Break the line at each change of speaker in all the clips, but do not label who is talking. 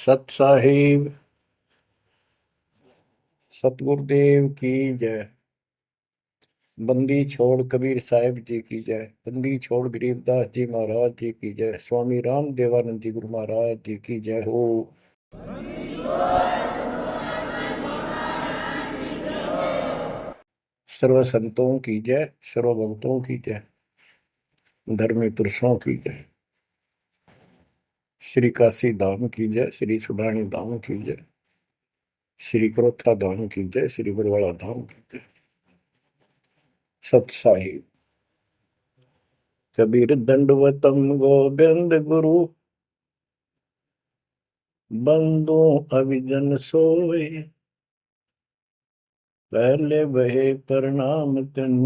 सत साहिब सतगुरुदेव की जय। बंदी छोड़ कबीर साहिब जी की जय। बंदी छोड़ गरीबदास जी महाराज जी की जय। स्वामी राम देवानंद जी गुरु महाराज जी की जय हो। सर्व संतों की जय, सर्व भक्तों की जय, धर्मी पुरुषों की जय। श्री काशी धाम की जय, श्री सुडानी धाम की जय, श्री क्रोथा धाम की जय, श्री बरवाड़ा धाम की जय। सत साहिब कबीर दंडवतम गोविंद गुरु, बंदो अभिजन सोए, पहले बहे प्रणाम तिन,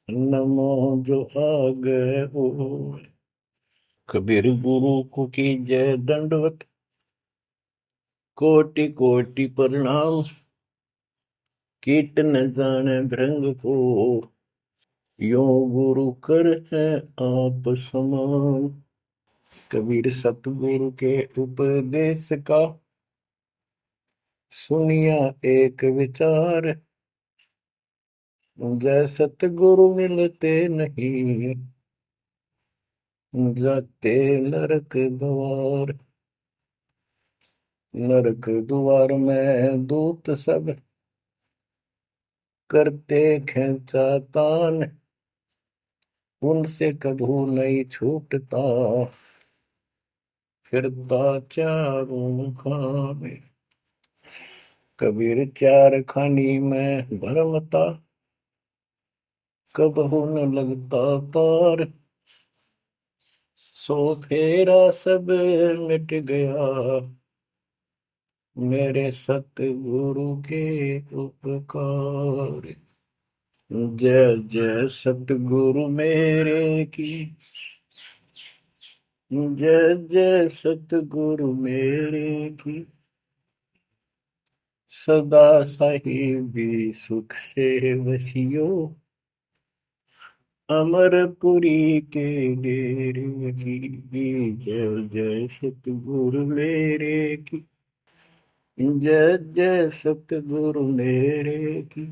नमो जो आगे हो। कबीर गुरु को की जय दंडवत, कोटि कोटि प्रणाम, कीट न जाने भृंग को, यो गुरु कर है आप समान। कबीर सतगुरु के उपदेश का, सुनिया एक विचार, जय सतगुरु मिलते नहीं, जाते नरक द्वार। नरक द्वार में दूत सब, करते खेचा तान, उनसे कभू नहीं छूटता, फिरता चारों खाने। कबीर चार खानी में भरमता, कबहू न लगता पार, सो फेरा सब मिट गया, मेरे सतगुरु के उपकार। जय जय सतगुरु मेरे की, जय जय सतगुरु मेरे की, सदा साहिबी सुख से वसियो, अमरपुरी के डेरे की। जय जय सतगुरु मेरे की, जय जय सतगुरु मेरे की,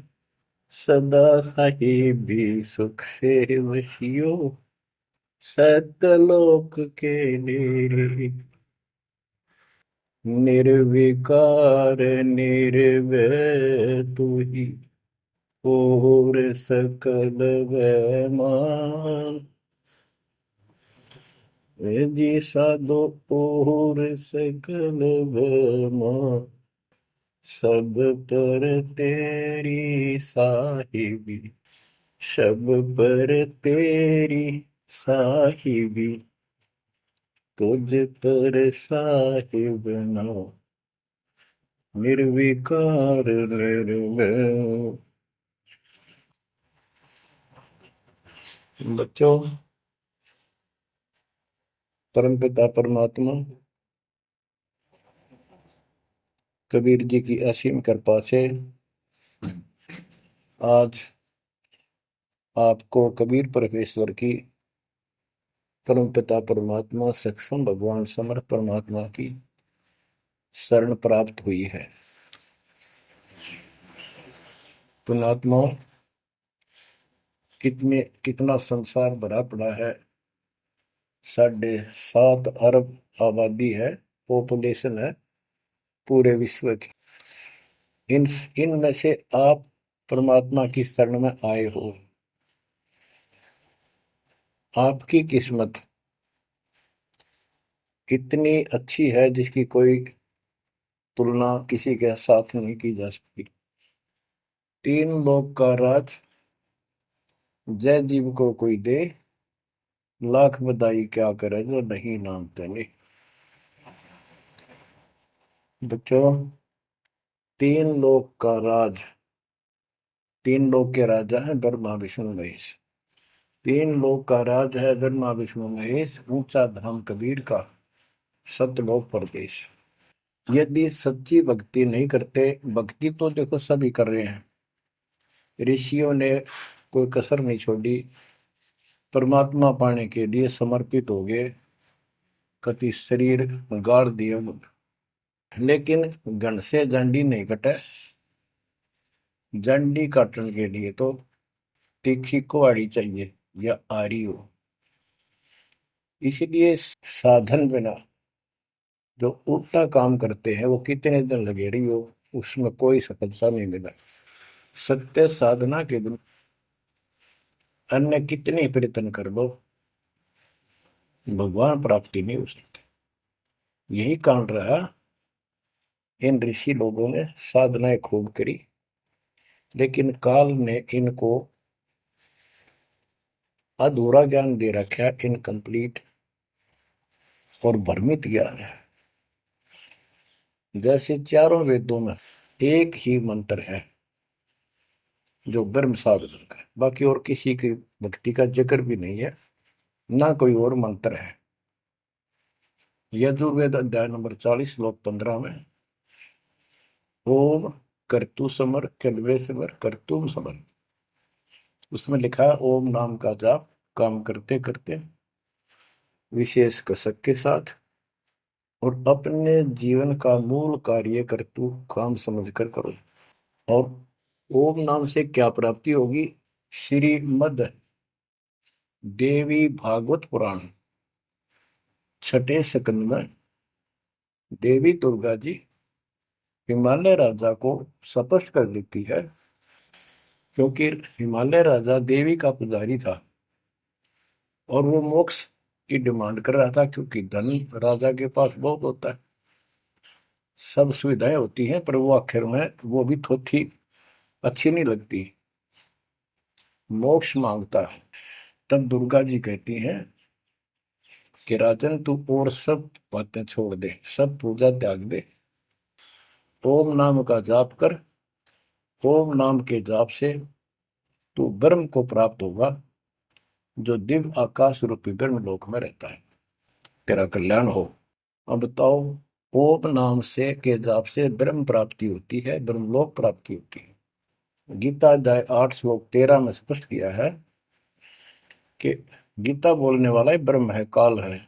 सदा साहिबी सुख से वसियो, सतलोक के डेरे। निर्विकार निर्भय तू ही, और सकल वैमान, जी साधो और सकल वैमान, सब पर तेरी साहिबी, सब पर तेरी साहिबी, तुझ पर साहिब नाम, निर्विकार निर्भय। बच्चों, परमपिता परमात्मा कबीर जी की असीम कृपा से आज आपको कबीर परमेश्वर की, परमपिता परमात्मा सक्षम भगवान समर्थ परमात्मा की शरण प्राप्त हुई है। पुण्यात्मा, कितना संसार भरा पड़ा है। 7.5 अरब आबादी है, पॉपुलेशन है पूरे विश्व की। इनमें से आप परमात्मा की शरण में आए हो। आपकी किस्मत इतनी अच्छी है जिसकी कोई तुलना किसी के साथ नहीं की जा सकती। 3 लोक का राज जय जीव को कोई दे, लाख बधाई क्या करे जो नहीं नाम तेने। बच्चों, 3 लोक का राज, 3 लोक के राजा है ब्रह्मा विष्णु महेश। 3 लोक का राज है ब्रह्मा विष्णु महेश, ऊंचा धाम कबीर का, सतलोक परदेश। यदि सच्ची भक्ति नहीं करते, भक्ति तो देखो सभी कर रहे हैं, ऋषियों ने कोई कसर नहीं छोड़ी, परमात्मा पाने के लिए समर्पित हो गए। कति शरीर गाड़ दिए, लेकिन घन से जंडी नहीं कटे। जंडी काटने के लिए तो तीखी कुहाड़ी चाहिए या आरी हो। इसलिए साधन बिना जो उल्टा काम करते हैं वो कितने दिन लगे रही हो, उसमें कोई सफलता नहीं मिला। सत्य साधना के बिना अन्य कितने प्रयत्न कर लो, भगवान प्राप्ति नहीं हो सकती। यही कारण रहा, इन ऋषि लोगों ने साधनाएं खूब करी, लेकिन काल ने इनको अधूरा ज्ञान दे रखा है, इनकम्प्लीट और भ्रमित ज्ञान है। जैसे चारों वेदों में एक ही मंत्र है जो ब्रह्म साधन का, बाकी और किसी की भक्ति का जिक्र भी नहीं है, ना कोई और मंत्र है। यजुर्वेद अध्याय नंबर 40 श्लोक 15 में ओम कर्तु समर कलवे समर कर्तुम समर, उसमें लिखा है ओम नाम का जाप काम करते करते विशेष कसक के साथ और अपने जीवन का मूल कार्य कर्तु काम समझकर करो। और ओम नाम से क्या प्राप्ति होगी? श्रीमद देवी भागवत पुराण छठे स्कंद में देवी दुर्गा जी हिमालय राजा को स्पष्ट कर देती है, क्योंकि हिमालय राजा देवी का पुजारी था और वो मोक्ष की डिमांड कर रहा था, क्योंकि धन राजा के पास बहुत होता है, सब सुविधाएं होती हैं, पर वो आखिर में वो भी थोड़ी अच्छी नहीं लगती, मोक्ष मांगता है। तब दुर्गा जी कहती हैं कि राजन तू और सब बातें छोड़ दे, सब पूजा त्याग दे, ओम नाम का जाप कर। ओम नाम के जाप से तू ब्रह्म को प्राप्त होगा, जो दिव्य आकाश रूपी ब्रह्म लोक में रहता है, तेरा कल्याण हो। अब बताओ, ओम नाम से के जाप से ब्रह्म प्राप्ति होती है, ब्रह्मलोक प्राप्ति होती है। गीता अध्याय 8 श्लोक 13 में स्पष्ट किया है कि गीता बोलने वाला ही ब्रह्म है, काल है।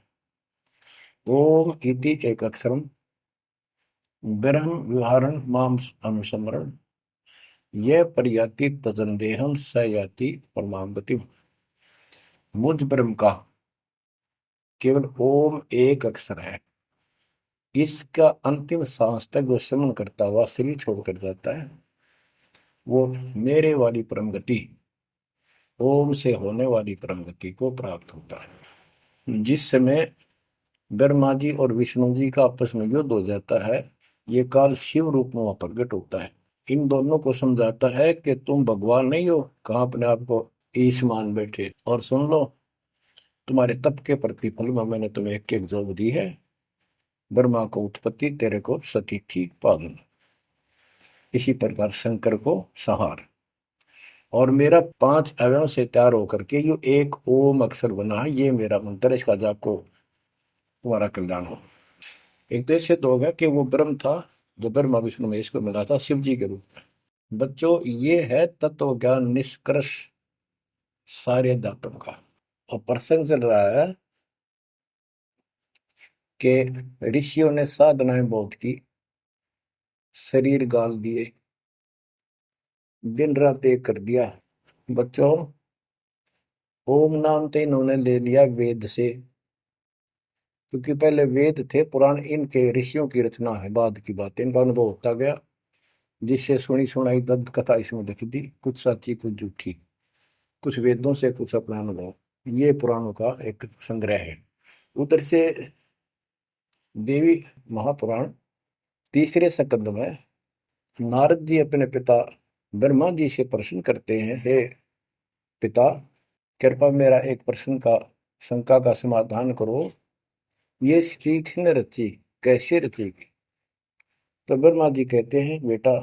ओम इति एक अक्षरम ब्रह्म विहारण माम अनुसमरण ये पर्याति तजंदेहम स याति परमाम गति। मुझ ब्रह्म का केवल ओम एक अक्षर है, इसका अंतिम सांस तक जो श्रवण करता हुआ शरीर छोड़कर जाता है, वो मेरे वाली परम गति, ओम से होने वाली परम गति को प्राप्त होता है। जिस समय ब्रह्मा जी और विष्णु जी का आपस में युद्ध हो जाता है, ये काल शिव रूप में प्रकट होता है, इन दोनों को समझाता है कि तुम भगवान नहीं हो, कहाँ अपने आप को ईश मान बैठे, और सुन लो, तुम्हारे तप के प्रतिफल में मैंने तुम्हें एक एक जोग दी है, ब्रह्मा को उत्पत्ति, तेरे को सती थी पालन। इसी प्रकार शंकर को संहार, और मेरा 5 अवयव से तैयार होकर के ये एक ओम अक्षर बना है, ये मेरा मंत्र, इसका जाप को तुम्हारा कल्याण हो। एक तो ऐसे तो होगा कि वो ब्रह्म था जो ब्रह्मा विष्णु महेश को मिला था शिव जी के रूप में। बच्चों, ये है तत्व ज्ञान निष्कर्ष सारे दातों का। और प्रसंग चल रहा है कि ऋषियों ने साधनाएं बहुत की, शरीर गाल दिए, दिन रात एक कर दिया। बच्चों, ओम नाम तो इन्होंने ले लिया वेद से, क्योंकि पहले वेद थे पुराण, इनके ऋषियों की रचना है, बाद की बात, इनका अनुभव होता गया, जिससे सुनी सुनाई दंत कथा इसमें लिख दी, कुछ सच्ची कुछ झूठी, कुछ वेदों से कुछ अपना अनुभव, ये पुराणों का एक संग्रह है। उधर से देवी महापुराण तीसरे स्कंद में नारद जी अपने पिता ब्रह्मा जी से प्रश्न करते हैं, हे पिता, कृपा मेरा एक प्रश्न का शंका का समाधान करो, ये सृष्टि किसने रची, कैसे रचेगी? तो ब्रह्मा जी कहते हैं, बेटा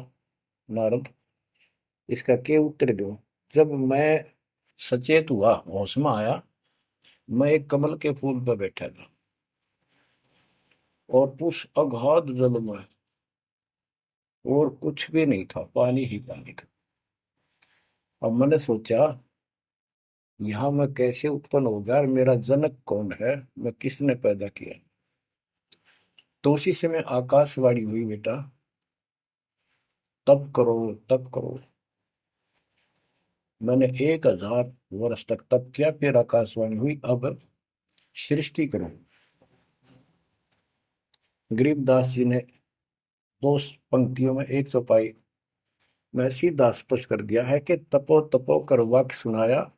नारद, इसका क्या उत्तर दो? जब मैं सचेत हुआ, होश में आया, मैं एक कमल के फूल पर बैठा था और उस अगाध जल में और कुछ भी नहीं था, पानी ही पानी था। अब मैंने सोचा, यहाँ मैं कैसे उत्पन्न हो गया, मेरा जनक कौन है, मैं किसने पैदा किया? तो उसी समय आकाशवाणी हुई, बेटा तप करो, तप करो। मैंने 1000 वर्ष तक तप किया, फिर आकाशवाणी हुई, अब सृष्टि करो। गरीबदास जी ने दो पंक्तियों में एक चौपाई में सीधा स्पष्ट कर दिया है कि तपो तपो कर वाक्य सुनाया,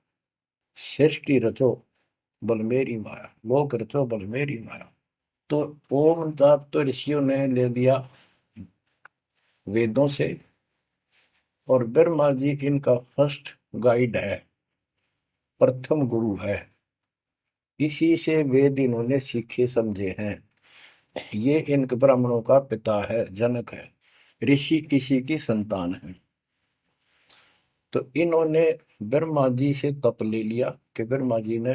सृष्टि रचो बल मेरी माया, लोक रचो बल मेरी माया। तो ओम जाप तो ऋषियों ने ले लिया वेदों से, और ब्रह्मा जी इनका फर्स्ट गाइड है, प्रथम गुरु है। इसी से वेद इन्होंने सीखे समझे हैं। ये इन ब्राह्मणों का पिता है, जनक है, ऋषि इसी की संतान है। तो इन्होंने ब्रह्मा जी से तप ले लिया कि ब्रह्मा जी ने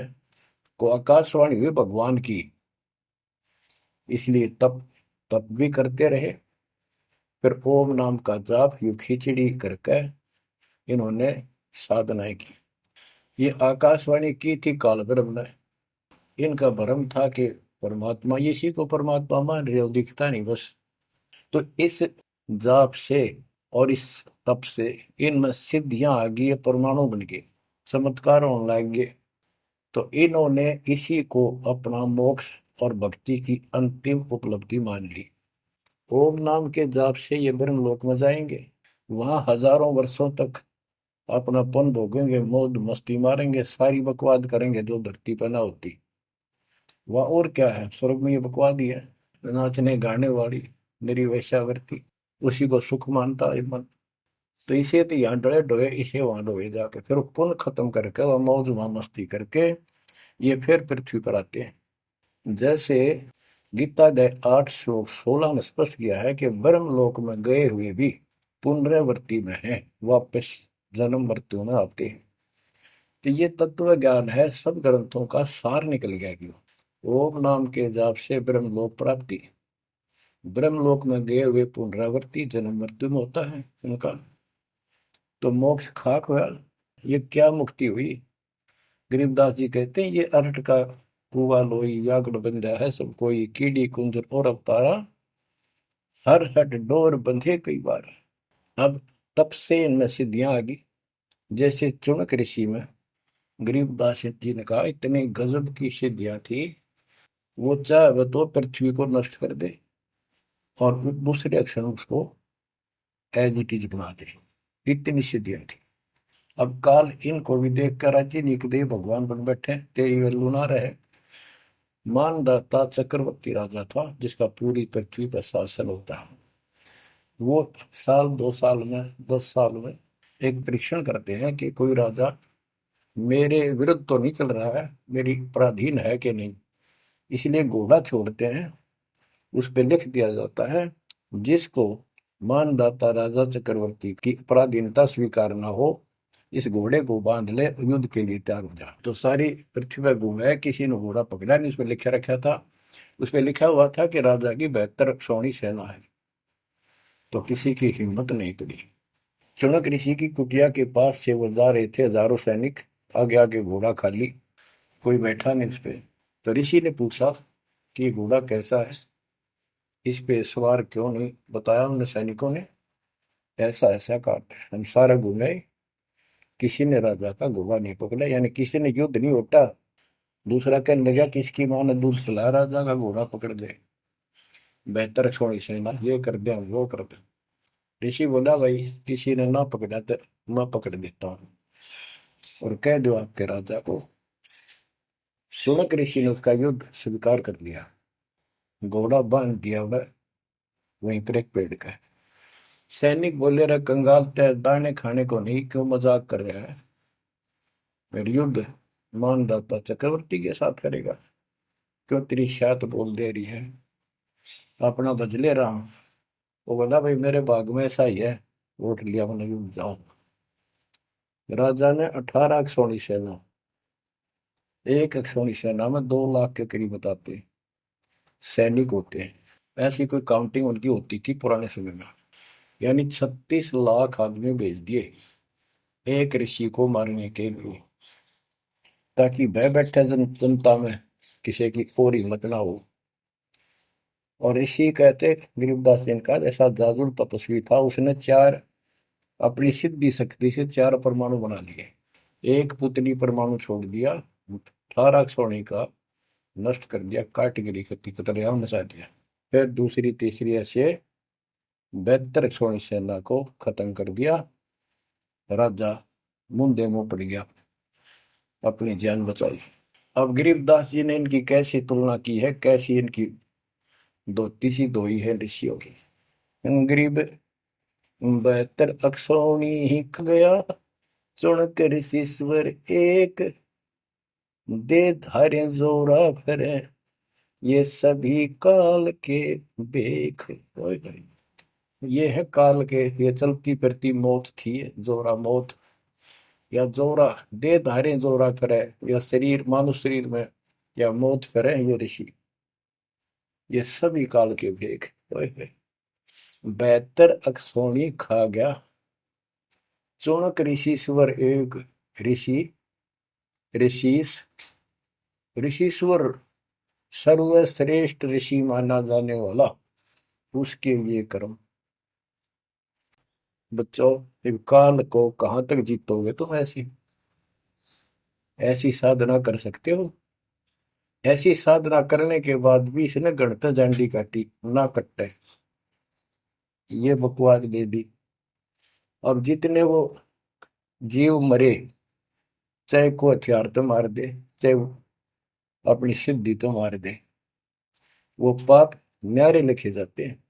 को आकाशवाणी हुई भगवान की, इसलिए तप तप भी करते रहे। फिर ओम नाम का जाप यू खिचड़ी करके इन्होंने साधनाएं की। ये आकाशवाणी की थी काल ब्रह्म ने। इनका भ्रम था कि परमात्मा, इसी को परमात्मा मान रहे हो, दिखता नहीं बस। तो इस जाप से और इस तप से इनमें सिद्धियां आ गई, परमाणु बन गए, चमत्कार होने लग गए। तो इन्होंने इसी को अपना मोक्ष और भक्ति की अंतिम उपलब्धि मान ली। ओम नाम के जाप से ये ब्रह्मलोक में जाएंगे, वहां हजारों वर्षों तक अपना पन भोगेंगे, मौज मस्ती मारेंगे, सारी बकवाद करेंगे जो धरती पर ना होती। वह और क्या है, स्वर्ग में ये बकवाद ही है, नाचने गाने वाली मेरी वैश्यावृत्ति, उसी को सुख मानता है मन। तो इसे तो यहाँ डरे डोए, इसे वहां डोए जाके, फिर पुण्य खत्म करके वह मौज वहां मस्ती करके ये फिर पृथ्वी पर आते हैं। जैसे गीता अध्याय 8 श्लोक 16 में स्पष्ट किया है कि ब्रह्मलोक में गए हुए भी पुनरावृत्ति में है, वापस जन्म मृत्यु में आते हैं। तो ये तत्व ज्ञान है, सब ग्रंथों का सार निकल गया क्यों। ओम नाम के जाप से ब्रह्मलोक प्राप्ति, ब्रह्मलोक में गए हुए पुनरावृत्ति जन्म मृत्यु में होता है उनका। तो मोक्ष खाक हुआ, ये क्या मुक्ति हुई। गरीबदास जी कहते हैं, ये अरट का कुआ लोई व्याकुल बंधा है सब कोई, कीड़ी कुंजर और अवतारा, हर हट डोर बंधे कई बार। अब तब से इनमें सिद्धियां आ गई। जैसे चुनक ऋषि में गरीबदास जी ने कहा, इतनी गजब की सिद्धियां थी, वो चाहे वह तो पृथ्वी को नष्ट कर दे और दूसरे क्षण उसको एज इट इज बना दे, इतनी सिद्धियां थी। अब काल इनको भी देख कर राजी निकदे भगवान बन बैठे, तेरी वैल्यू ना रहे। मानदाता चक्रवर्ती राजा था जिसका पूरी पृथ्वी पर शासन होता है। वो साल 2 साल में 10 साल में एक परीक्षण करते हैं कि कोई राजा मेरे विरुद्ध तो नहीं चल रहा है, मेरी पराधीन है कि नहीं। इसलिए घोड़ा छोड़ते हैं, उस पर लिख दिया जाता है, जिसको मानदाता राजा चक्रवर्ती की पराधीनता स्वीकार न हो, इस घोड़े को बांध ले, युद्ध के लिए तैयार हो जा। तो सारी पृथ्वी पर घूमे, किसी ने घोड़ा पकड़ा नहीं। उस पर लिखा रखा था, उस पर लिखा हुआ था कि राजा की 72 सौणी सेना है। तो किसी की हिम्मत नहीं पड़ी। चुनक ऋषि की कुटिया के पास से वो जा रहे थे, हजारों सैनिक, आगे आगे घोड़ा खाली, कोई बैठा नहीं उस पे। तो ऋषि ने पूछा कि ये घोड़ा कैसा है, इस पे सवार क्यों नहीं। बताया उन सैनिकों ने, ऐसा ऐसा काट हम सारा घूमे, किसी ने राजा का घोड़ा नहीं पकड़ा, यानी किसी ने युद्ध नहीं उठा। दूसरा कहने लगा कि इसकी माँ ने दूध पिलाया, राजा का घोड़ा पकड़ दे, बेहतर छोड़ी सेना, ये कर दे वो कर दे। ऋषि बोला, भाई किसी ने ना पकड़ा तो मैं पकड़ देता हूँ, और कह दो आपके राजा को। सुनक ऋषि ने उसका युद्ध स्वीकार कर लिया, घोड़ा बांध दिया वह वहीं पर एक पेड़ का। सैनिक बोले, रहा कंगाल तय दाने खाने को नहीं, क्यों मजाक कर रहा है, फिर युद्ध मानदाता चक्रवर्ती के साथ करेगा, क्यों तेरी शायद बोल दे रही है, अपना बदले रहा हूं। वो बोला, भाई मेरे भाग में ऐसा ही है, वोट लिया मैंने, युद्ध जाऊं। राजा ने 18 अक्षौणी सेना, एक अक्षौणी सेना में 2 लाख के करीब बताते सैनिक होते हैं, ऐसी कोई काउंटिंग उनकी होती थी पुराने समय में। यानी 36 लाख आदमी भेज दिए एक ऋषि को मारने के लिए, ताकि भय बैठे जनता में, किसी की और हिम्मत ना हो। और ऋषि कहते गरीबदास जी ने कहा ऐसा जादू तपस्वी था, उसने चार अपनी सिद्धि शक्ति से चार परमाणु बना लिए। एक पुतली परमाणु छोड़ दिया, 18 सोने का नष्ट कर दिया, काटगिरी के पितरियां मचा दिया। फिर दूसरी तीसरी ऐसे 72 सोनी सेना को खत्म कर दिया। राजा मुंदे मुंह पड़ गया, अपनी जान बचाई। अब गरीबदास जी ने इनकी कैसी तुलना की है, कैसी इनकी दोती सी धोई है ऋषियों की। गरीब 72 अक्षौणी ही ख गया, चुन कर शीश्वर एक, दे धारे जोरा फिरे, ये सभी काल के बेख। ये है काल के, ये चलती फिरती मौत थी, जोरा मौत, या जोरा दे धारे जोरा करे, या शरीर मानव शरीर में या मौत करे, ये ऋषि, ये सभी काल के भेख। 72 अक्षौणी खा गया, चौणक ऋषिश्वर एक। ऋषि ऋषिस ऋषिश्वर सर्वश्रेष्ठ ऋषि माना जाने वाला, उसके ये कर्म। बच्चों, इस काल को कहां तक जीतोगे तुम? ऐसी ऐसी साधना कर सकते हो? ऐसी साधना करने के बाद भी इसने गणत झंडी काटी ना कट्टे, ये बकवास दे दी। अब जितने वो जीव मरे, चाहे को हथियार तो मार दे, चाहे अपनी सिद्धि तो मार दे, वो पाप न्यारे लिखे जाते हैं।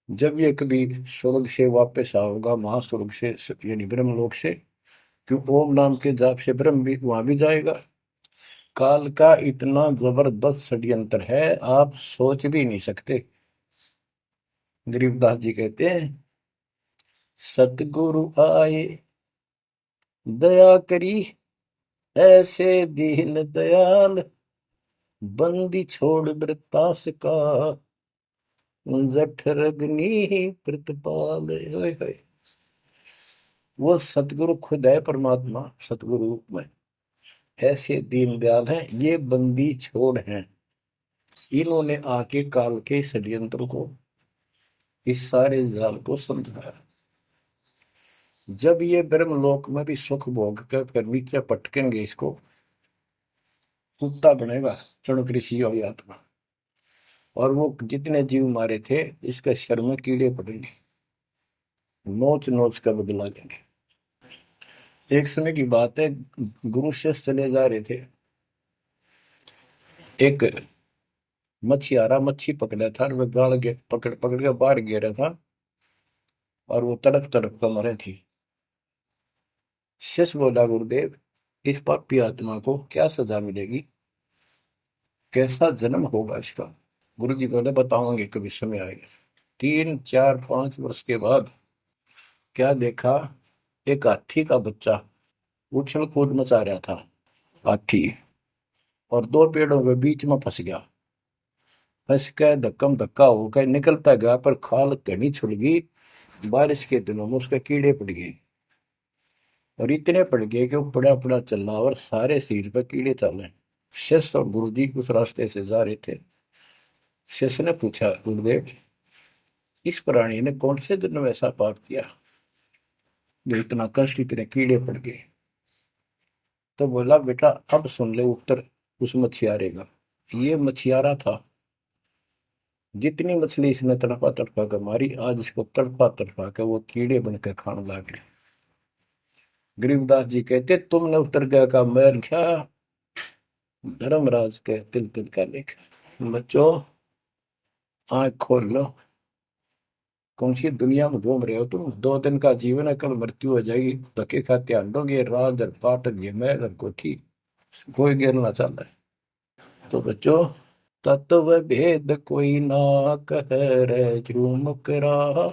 जब ये कभी स्वर्ग से वापस आओगा, महास्वर्ग से यानी ब्रह्मलोक से, क्यों ओम नाम के जाप से ब्रह्म भी वहां भी जाएगा। काल का इतना जबरदस्त षड्यंत्र है, आप सोच भी नहीं सकते। गरीबदास जी कहते हैं, सतगुरु आए दया करी, ऐसे दीन दयाल, बंदी छोड़ वृतास का, जठरग्नि प्रतिपाल। वो सतगुरु खुद है, परमात्मा सतगुरु रूप में ऐसे दीन दयाल हैं, ये बंदी छोड़ हैं। इन्होंने आके काल के षड्यंत्र को, इस सारे जाल को समझाया। जब ये ब्रह्मलोक में भी सुख भोग कर फिर नीचे पटकेंगे, इसको कुत्ता बनेगा चणक ऋषि वाली आत्मा। और वो जितने जीव मारे थे, इसके शर में कीड़े पड़ेंगे, नोच नोच कर बदला लेंगे। एक समय की बात है, गुरु शिष्य चले जा रहे थे, एक मछियारा मच्छी पकड़ा था, और वह गाड़ के पकड़ पकड़ के बाहर गिरा था, और वो तड़प तड़प कर मरे थी। शिष्य बोला, गुरुदेव, इस पापी आत्मा को क्या सजा मिलेगी, कैसा जन्म होगा इसका? गुरु जी बोले, बताओगे कभी समय आएगा। 3 4 5 वर्ष के बाद क्या देखा, एक हाथी का बच्चा उछल कूद मचा रहा था, हाथी, और दो पेड़ों के बीच में फंस गया। फंस के धक्कम धक्का होकर निकलता गया, पर खाल घनी छुड़ गई। बारिश के दिनों में उसके कीड़े पड़ गए, और इतने पड़ गए कि वो पड़ा पड़ा चल रहा, और सारे शरीर पर कीड़े चले। शिष्य और गुरु जी उस रास्ते से जा रहे थे। शिष्य ने पूछा, गुरुदेव, इस प्राणी ने कौन से दिन में ऐसा पाप किया जो इतना कष्ट, इतने कीड़े पड़ गए? तो बोला, बेटा अब सुन ले उत्तर उस मछियारे का। ये मछियारा था, जितनी मछली इसने तड़पा तड़पा कर मारी, आज इसको तड़पा तड़पा कर वो कीड़े बनकर खाने लग गए। गरीबदास जी कहते, तुमने उत्तर गया का मैल क्या, धर्मराज के तिल तिल का लेख। बच्चों, आंख खोल लो, कौन सी दुनिया में घूम रहे हो तुम? 2 दिन का जीवन है, कल मृत्यु हो जाएगी। धक्के खाते आंडोगे, राज और पाट और ये महल और कोठी, कोई गिरना चाहता है। तो बच्चों, तत्व भेद कोई ना कह रे झूमक रहा,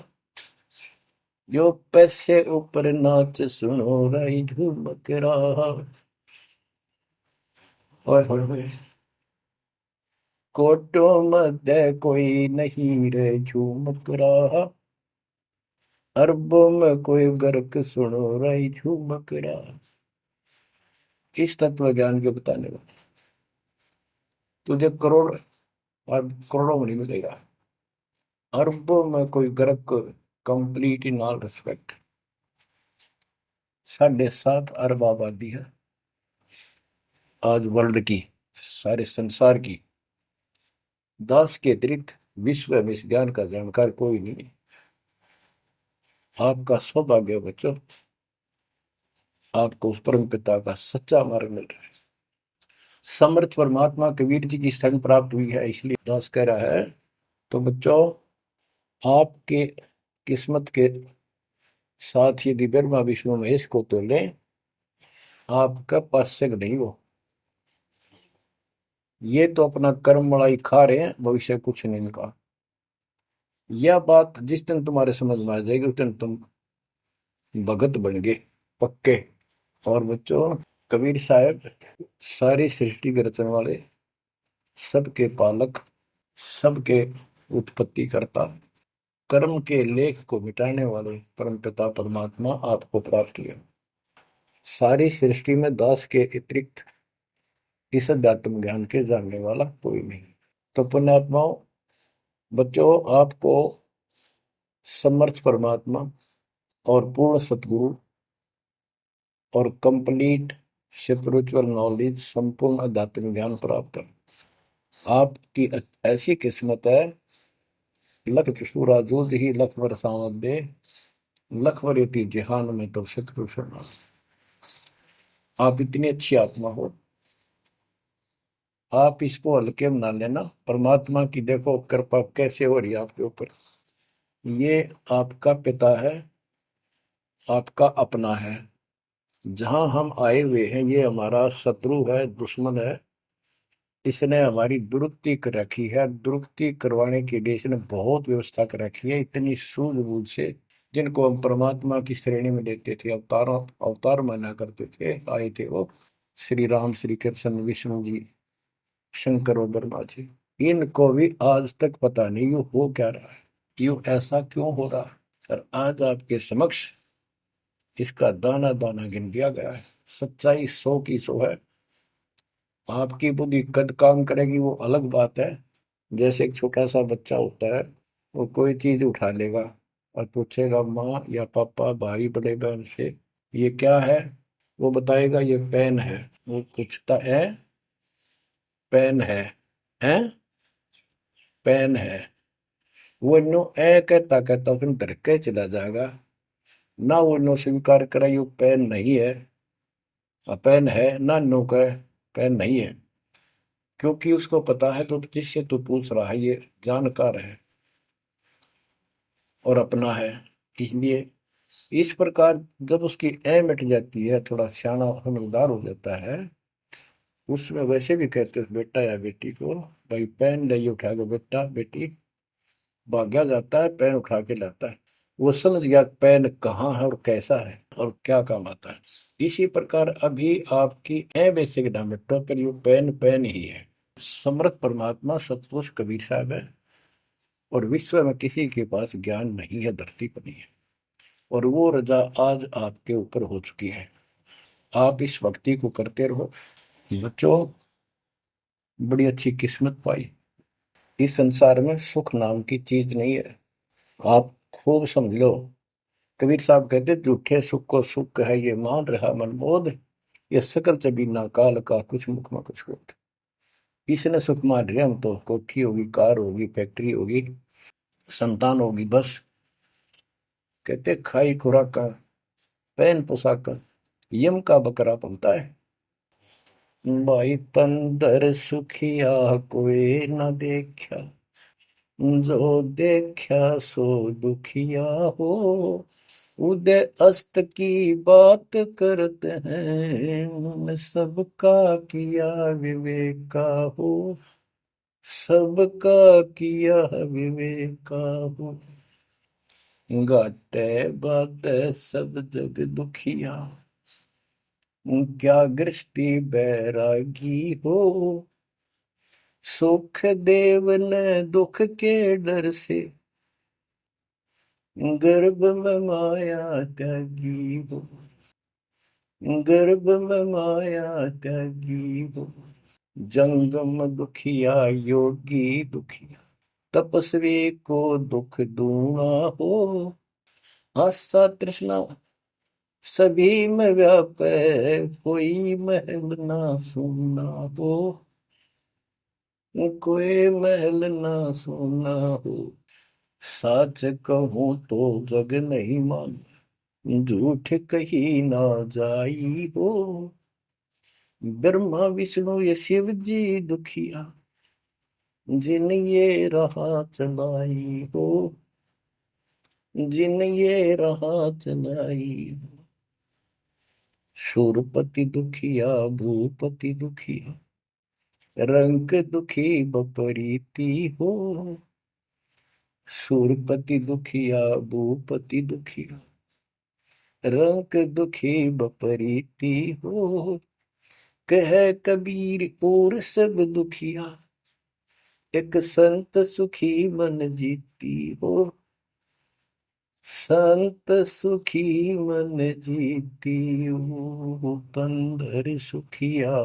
जो पैसे ऊपर नाच सुनो रही झूमक रहा। और कोटो मध्य कोई नहीं रे झूमक रहा, अरबों में कोई गर्क सुनो रही झूमक रहा। इस तत्व ज्ञान के बताने वाले तुझे करोड़ और करोड़ों में नहीं मिलेगा, अरबों में कोई ग्रह को, कंप्लीट इन ऑल रिस्पेक्ट। 7.5 अरब आबादी है आज वर्ल्ड की, सारे संसार की। 10 के अतिरिक्त विश्व में इस ज्ञान का जानकार कोई नहीं है। आपका सौभाग्य बच्चों, आपको उस परम पिता का सच्चा मार्ग मिल रहा है। समर्थ परमात्मा कबीर जी की शरण प्राप्त हुई है, इसलिए दास कह रहा है। तो बच्चों, आपके किस्मत के साथ यदि ब्रह्मा विष्णु महेश को तो लें, आपका पास्यक नहीं हो। ये तो अपना कर्म मलाई खा रहे हैं, भविष्य कुछ नहीं इनका। यह बात जिस दिन तुम्हारे समझ में आ जाएगी, उस दिन तुम भगत बन गए पक्के। और बच्चों, कबीर साहब सारी सृष्टि के रचने वाले, सबके पालक, सबके उत्पत्ति करता, कर्म के लेख को मिटाने वाले परमपिता परमात्मा आपको प्राप्त हुए। सारी सृष्टि में दास के अतिरिक्त इस अध्यात्म ज्ञान के जानने वाला कोई नहीं। तो पुण्यात्माओं, बच्चों, आपको समर्थ परमात्मा और पूर्ण सतगुरु और कंप्लीट स्पिरिचुअल नॉलेज, संपूर्ण अध्यात्म ज्ञान प्राप्त है। आपकी ऐसी किस्मत है, लख चुसूरा जूझ ही लख बरसावत दे, लख वरेती जिहान में तो सतगुरु शरणा। आप इतनी अच्छी आत्मा हो, आप इसको हल्के में ना लेना। परमात्मा की देखो कृपा कैसे हो रही है आपके ऊपर। ये आपका पिता है, आपका अपना है। जहां हम आए हुए हैं, ये हमारा शत्रु है, दुश्मन है। इसने हमारी दुरुक्ति कर रखी है, दुरुक्ति करवाने के लिए इसने बहुत व्यवस्था कर रखी है, इतनी सूझबूझ से। जिनको हम परमात्मा की श्रेणी में लेते थे, अवतार माना करते थे, आए थे वो श्री राम, श्री कृष्ण, विष्णु जी, शंकर और ब्रह्मा जी। इनको भी आज तक पता नहीं ये हो क्या रहा है, क्यों ऐसा क्यों हो रहा है। और आज आपके समक्ष इसका दाना दाना गिन दिया गया है। सच्चाई 100 की 100 है। आपकी बुद्धि कद काम करेगी वो अलग बात है। जैसे एक छोटा सा बच्चा होता है, वो कोई चीज उठा लेगा और पूछेगा माँ या पापा, भाई, बड़े बहन से, ये क्या है। वो बताएगा ये पेन है। वो पूछता है पेन है पेन है। वो नो ए कहता कहता उसमें डर के चला जाएगा। ना वो नो स्वीकार करे ये पेन नहीं है, पेन है, ना नो कहे पेन नहीं है। क्योंकि उसको पता है तो जिससे तू पूछ रहा है ये जानकार है और अपना है। इसलिए इस प्रकार जब उसकी ए मिट जाती है, थोड़ा सियाना समझदार हो जाता है, उसमें वैसे भी कहते हैं बेटा या बेटी को, भाई पेन नहीं उठा के बेटा बेटी, भाग्या जाता है पेन उठा के लाता है। वो समझ गया पेन कहाँ है और कैसा है और क्या काम आता है। इसी प्रकार अभी आपकी ए बेसिक ना मिटो, पर ये पेन पेन ही है। समर्थ परमात्मा सतपुरुष कबीर साहब है, और विश्व में किसी के पास ज्ञान नहीं है, धरती पर नहीं है। और वो रजा आज आपके ऊपर हो चुकी है। आप इस भक्ति को करते रहो बच्चों। बड़ी अच्छी किस्मत पाई। इस संसार में सुख नाम की चीज नहीं है, आप खूब समझ लो। कबीर साहब कहते झूठे सुख को सुख है ये मान रहा मनमोद, ये सकल चबीना काल का कुछ मुख में कुछ बोध। इसने सुख मान रहे हम तो, कोठी होगी, कार होगी, फैक्ट्री होगी, संतान होगी, बस। कहते खाई खुराक, पहन पोशाक, यम का बकरा बनता है। भाई तंदर सुखिया कोई न देखा, जो देखा सो दुखिया हो। उदय अस्त की बात करते हैं, उन सबका किया विवेका हो, सबका किया विवेका हो। घाटे बाटे सब जग दुखिया, क्या गृष्टि बैरागी हो। सुख देव ने दुख के डर से, गर्भ में माया त्यागी हो, गर्भ में माया त्यागी हो। जंगम दुखिया योगी दुखिया, तपस्वी को दुख दूना हो। आशा तृष्णा सभी में व्यापे, कोई महल ना सुना हो। कोई महल ना सुना हो। सच कहूं तो जग नहीं मान, झूठ कही ना जाई हो। ब्रह्मा विष्णु ये शिव जी दुखिया, जिन ये राह चलाई हो। जिन ये राह चलाई हो। शूरपति दुखिया भूपति दुखिया, रंग दुखी बपरीती हो। शूरपति दुखिया भूपति दुखिया, रंग दुखी बपरीती हो। कह कबीर और सब दुखिया, एक संत सुखी मन जीती हो। संत सुखी मन जीती हो। तंदर सुखिया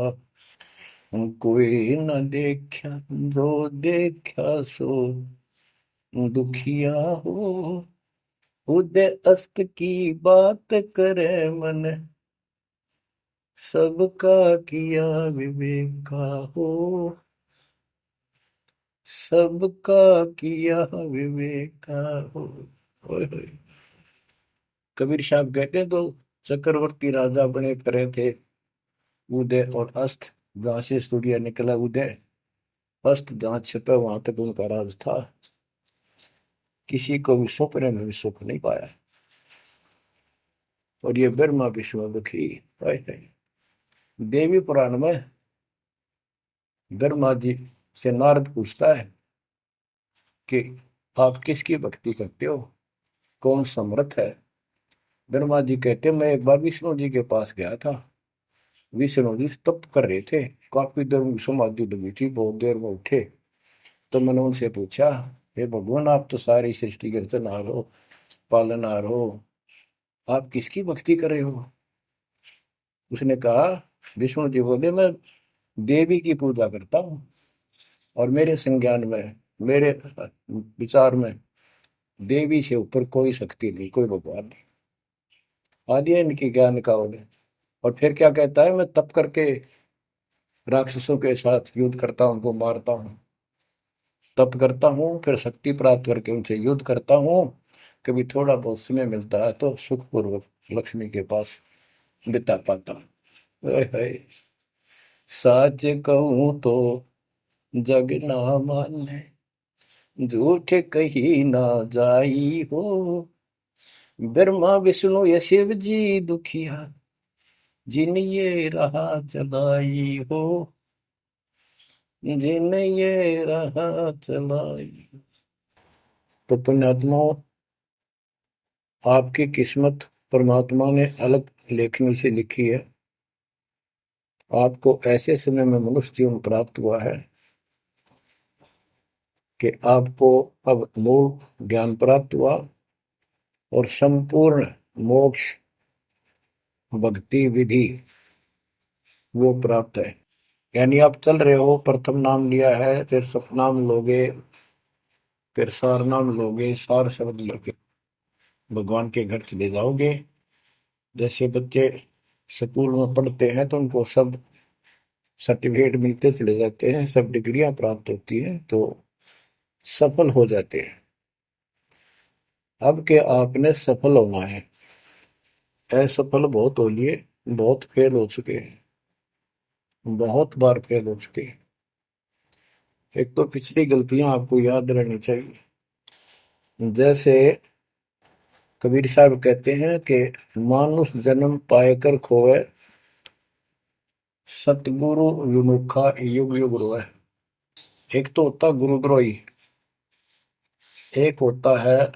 कोई न देखा, जो देखा सो दुखिया हो। उदय अस्त की बात करे मन, सबका किया विवेका हो। सबका किया विवेका हो। ओए होए। कबीर साहब कहते हैं तो चक्रवर्ती राजा बने करे थे। उदय और अस्त, जहां से सूर्य निकला उदय, अस्त जहां छिपा वहां तक उनका राज था। किसी को भी सपने में भी सुख नहीं पाया। और ये ब्रह्मा विष्णु दुखी है। देवी पुराण में ब्रह्मा जी से नारद पूछता है कि आप किसकी भक्ति करते हो, कौन समर्थ है। ब्रह्मा जी कहते मैं एक बार विष्णु जी के पास गया था। विष्णु जी तप कर रहे थे, काफी देर में समाधि लगी थी, बहुत देर में उठे। तो मैंने उनसे पूछा, हे भगवान आप तो सारी सृष्टि के रचनहार हो, पालनहार हो, आप किसकी भक्ति कर रहे हो। उसने कहा, विष्णु जी बोले मैं देवी की पूजा करता हूँ, और मेरे संज्ञान में, मेरे विचार में देवी से ऊपर कोई शक्ति नहीं, कोई भगवान नहीं। आदि है इनकी ज्ञान का उन्हें। और फिर क्या कहता है, मैं तप करके राक्षसों के साथ युद्ध करता हूँ, उनको मारता हूँ, तप करता हूँ, फिर शक्ति प्राप्त करके उनसे युद्ध करता हूँ। कभी थोड़ा बहुत समय मिलता है तो सुखपूर्वक लक्ष्मी के पास बिता पाता हूँ। सच कहूँ तो जग ना माने, झूठ कही ना जाई हो। ब्रह्मा विष्णु ये शिव जी दुखिया, जिन ये राह चलाई हो। जिन ये राह चलाई। तो पुण्यात्माओं, आपकी किस्मत परमात्मा ने अलग लेखनी से लिखी है। आपको ऐसे समय में मनुष्य जीवन प्राप्त हुआ है कि आपको अब मूल ज्ञान प्राप्त हुआ और संपूर्ण मोक्ष भक्ति विधि वो प्राप्त है। यानी आप चल रहे हो, प्रथम नाम लिया है, फिर सतनाम लोगे, फिर सार नाम लोगे, सार शब्द लोगे, भगवान के घर चले जाओगे। जैसे बच्चे स्कूल में पढ़ते हैं तो उनको सब सर्टिफिकेट मिलते चले जाते हैं, सब डिग्रियां प्राप्त होती हैं, तो सफल हो जाते हैं। अब के आपने सफल होना है। असफल बहुत हो लिए, बहुत फेल हो चुके हैं, बहुत बार फेल हो चुके हैं। एक तो पिछली गलतियां आपको याद रहनी चाहिए। जैसे कबीर साहब कहते हैं कि मानुष जन्म पाएकर खोए, सतगुरु विमुखा युग युग रोए। एक तो होता गुरुद्रोही, एक होता है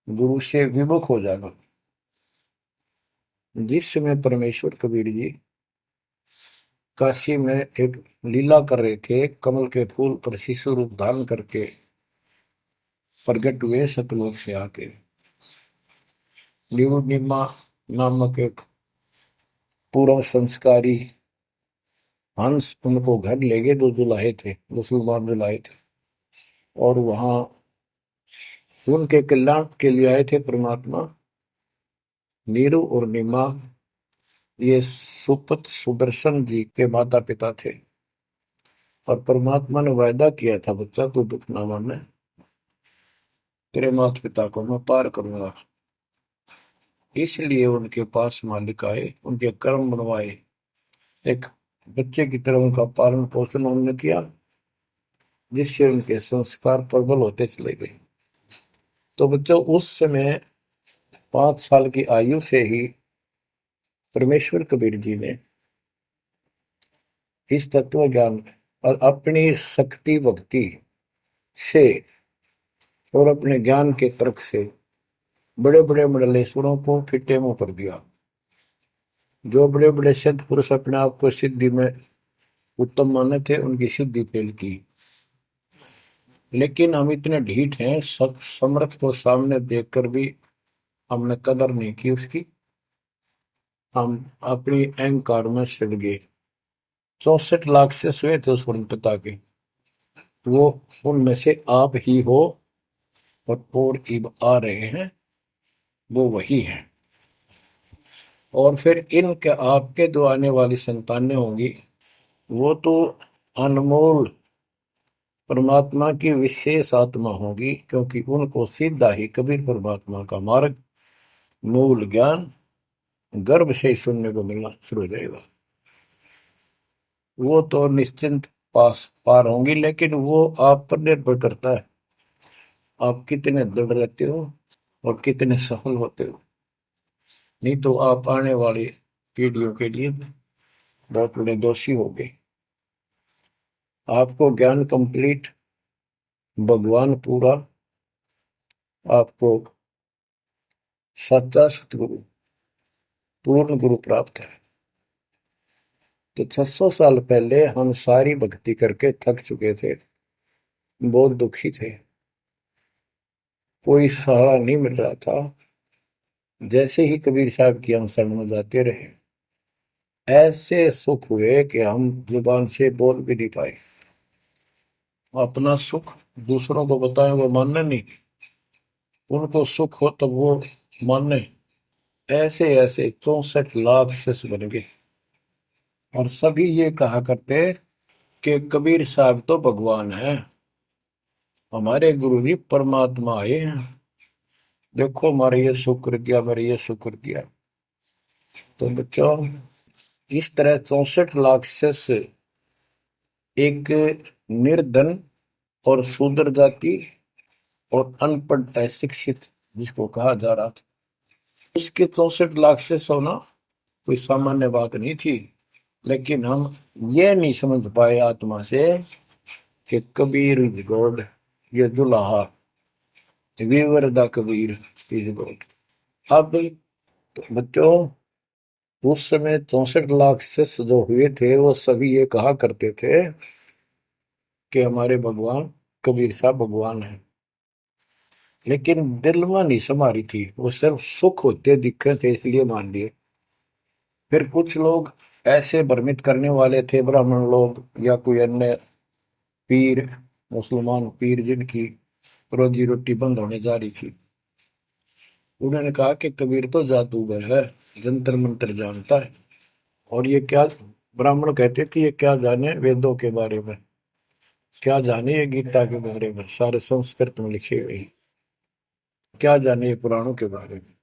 गुरु से विमुख हो जाना। जिस समय परमेश्वर कबीर जी काशी में एक लीला कर रहे थे, कमल के फूल पर शिशु रूप धारण करके प्रकट हुए सतलोक से आके। निमा नामक एक पूर्व संस्कारी हंस उनको घर ले गए, जो जुलाहे थे, मुसलमान जुलाहे थे, और वहां उनके कल्याण के लिए आए थे परमात्मा। नीरू और नीमा ये सुपत सुदर्शन जी के माता पिता थे, और परमात्मा ने वायदा किया था, बच्चा तू दुख ना माने, तेरे माता पिता को मैं पार करूंगा। इसलिए उनके पास मालिक आए, उनके कर्म बनवाए, एक बच्चे की तरह उनका पालन पोषण उन्होंने किया, जिससे उनके संस्कार प्रबल होते चले गए। तो बच्चों, उस समय 5 साल की आयु से ही परमेश्वर कबीर जी ने इस तत्व ज्ञान और अपनी शक्ति भक्ति से और अपने ज्ञान के तर्क से बड़े बड़े मंडलेश्वरों को फिटे मुंह कर दिया। जो बड़े बड़े सिद्ध पुरुष अपने आप को सिद्धि में उत्तम माने थे, उनकी सिद्धि फेल की। लेकिन हम इतने ढीठ हैं, समर्थ को सामने देखकर भी हमने कदर नहीं की उसकी। हम अपनी अहंकार में सड़ गए। 64 लाख से हुए थे उस परम पिता के, वो उनमें से आप ही हो, और इब आ रहे हैं, वो वही है। और फिर इनके आपके जो आने वाली संतानें होंगी, वो तो अनमोल परमात्मा की विशेष आत्मा होगी, क्योंकि उनको सीधा ही कबीर परमात्मा का मार्ग, मूल ज्ञान गर्भ से ही सुनने को मिलना शुरू हो जाएगा। वो तो निश्चिंत पार होंगी, लेकिन वो आप पर निर्भर करता है, आप कितने दृढ़ रहते हो और कितने सफल होते हो। नहीं तो आप आने वाली पीढ़ियों के लिए बहुत बड़े दोषी हो गए। आपको ज्ञान कंप्लीट, भगवान पूरा, आपको सच्चा सतगुरु, पूर्ण गुरु प्राप्त है। तो 600 साल पहले हम सारी भक्ति करके थक चुके थे, बहुत दुखी थे, कोई सहारा नहीं मिल रहा था। जैसे ही कबीर साहब की हम शरण में जाते रहे, ऐसे सुख हुए कि हम जुबान से बोल भी नहीं पाए। अपना सुख दूसरों को बताएं, वो मानने नहीं, उनको सुख हो तब वो मानने। ऐसे ऐसे 64 लाख शिष्य बन गए, और सभी ये कहा करते कि कबीर साहब तो भगवान है, हमारे गुरु जी परमात्मा आए हैं, देखो हमारे ये शुक्र किया, हमारे ये शुक्र किया। तो बच्चों, इस तरह 64 लाख शिष्य एक निर्धन और शूद्र जाति और अनपढ़ अशिक्षित जिसको कहा जा रहा था, उसके 64 लाख शिष्य होना कोई सामान्य बात नहीं थी। लेकिन हम ये नहीं समझ पाए आत्मा से कि कबीर इज गॉड, ये दुल्हा weaver the Kabir is God. अब तो बच्चों, उस समय 64 लाख शिष्य जो हुए थे, वो सभी ये कहा करते थे कि हमारे भगवान कबीर साहब भगवान है। लेकिन दिल में नहीं समारी थी, वो सिर्फ सुख होते दिखे थे इसलिए मान लिए। फिर कुछ लोग ऐसे भ्रमित करने वाले थे, ब्राह्मण लोग या कोई अन्य पीर, मुसलमान पीर जिनकी रोजी रोटी बंद होने जा रही थी, उन्होंने कहा कि कबीर तो जादूगर है, जंतर मंत्र जानता है, और ये क्या, ब्राह्मण कहते थे ये क्या जाने वेदों के बारे में, क्या जाने ये गीता के बारे में, सारे संस्कृत में लिखे हुए, क्या जाने ये पुराणों के बारे में।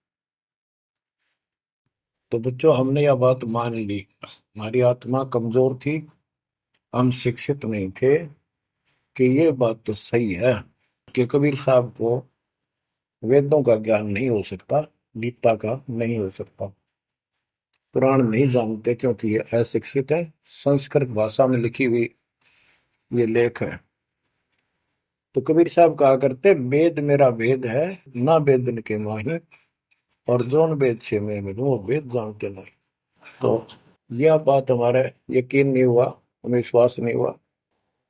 तो बच्चों, हमने यह बात मान ली, हमारी आत्मा कमजोर थी, हम शिक्षित नहीं थे कि ये बात तो सही है कि कबीर साहब को वेदों का ज्ञान नहीं हो सकता, गीता का नहीं हो सकता, पुराण नहीं जानते क्योंकि ये अशिक्षित है, संस्कृत भाषा में लिखी हुई ये लेख है। तो कबीर साहब कहा करते, वेद मेरा वेद है, ना वेदन के माही, और जोन वेद से मैं मिलूं वो वेद जानते नहीं। तो यह बात हमारे यकीन नहीं हुआ, हमें विश्वास नहीं हुआ।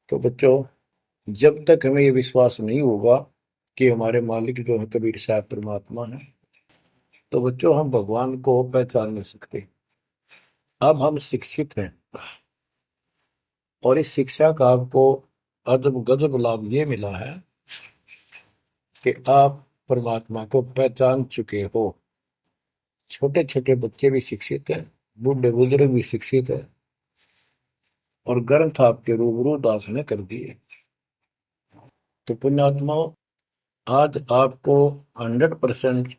तो बच्चों, जब तक हमें ये विश्वास नहीं होगा कि हमारे मालिक जो है कबीर साहब परमात्मा है, तो बच्चों हम भगवान को पहचान नहीं सकते। अब हम शिक्षित हैं, और इस शिक्षा का आपको अजब गजब लाभ ये मिला है कि आप परमात्मा को पहचान चुके हो। छोटे छोटे बच्चे भी शिक्षित हैं, बूढ़े बुजुर्ग भी शिक्षित है, और ग्रंथ आपके रूबरू दास ने कर दिए। तो पुण्यात्माओं, आज आपको 100%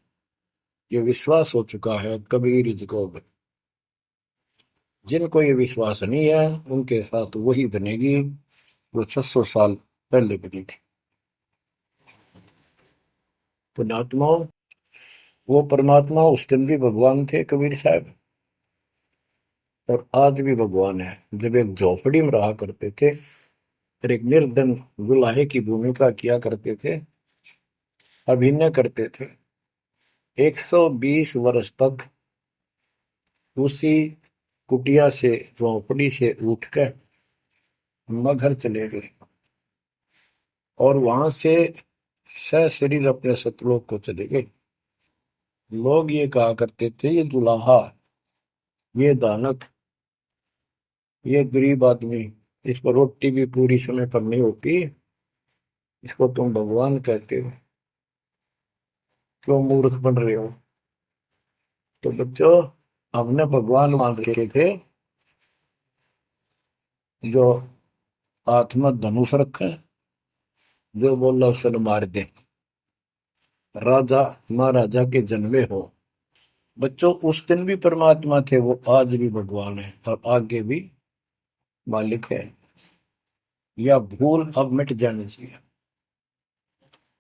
ये विश्वास हो चुका है कबीर जी को। जिनको ये विश्वास नहीं है उनके साथ वही बनेगी जो 600 साल पहले बनी थी। पुण्यात्माओं, वो परमात्मा उस दिन भी भगवान थे कबीर साहब, और आज भी भगवान है। जब एक झोपड़ी में रहा करते थे और एक निर्धन दुल्हे की भूमिका किया करते थे, अभिनय करते थे, 120 वर्ष तक उसी कुटिया से, झोपड़ी से उठकर मगहर चले गए और वहां से सशरीर अपने सतलोक को चले गए। लोग ये कहा करते थे, ये दुल्हा, ये दानक, ये गरीब आदमी, इस पर रोटी भी पूरी समय पर नहीं होती, इसको तुम भगवान कहते हो, क्यों मूर्ख बन रहे हो। तो बच्चों, हमने भगवान मान रखे थे जो हाथ में धनुष रखे, जो बोला उसने मार दे, राजा महाराजा के जन्मे हो। बच्चों, उस दिन भी परमात्मा थे, वो आज भी भगवान है और आगे भी मालिक है। या भूल अब मिट जानी चाहिए।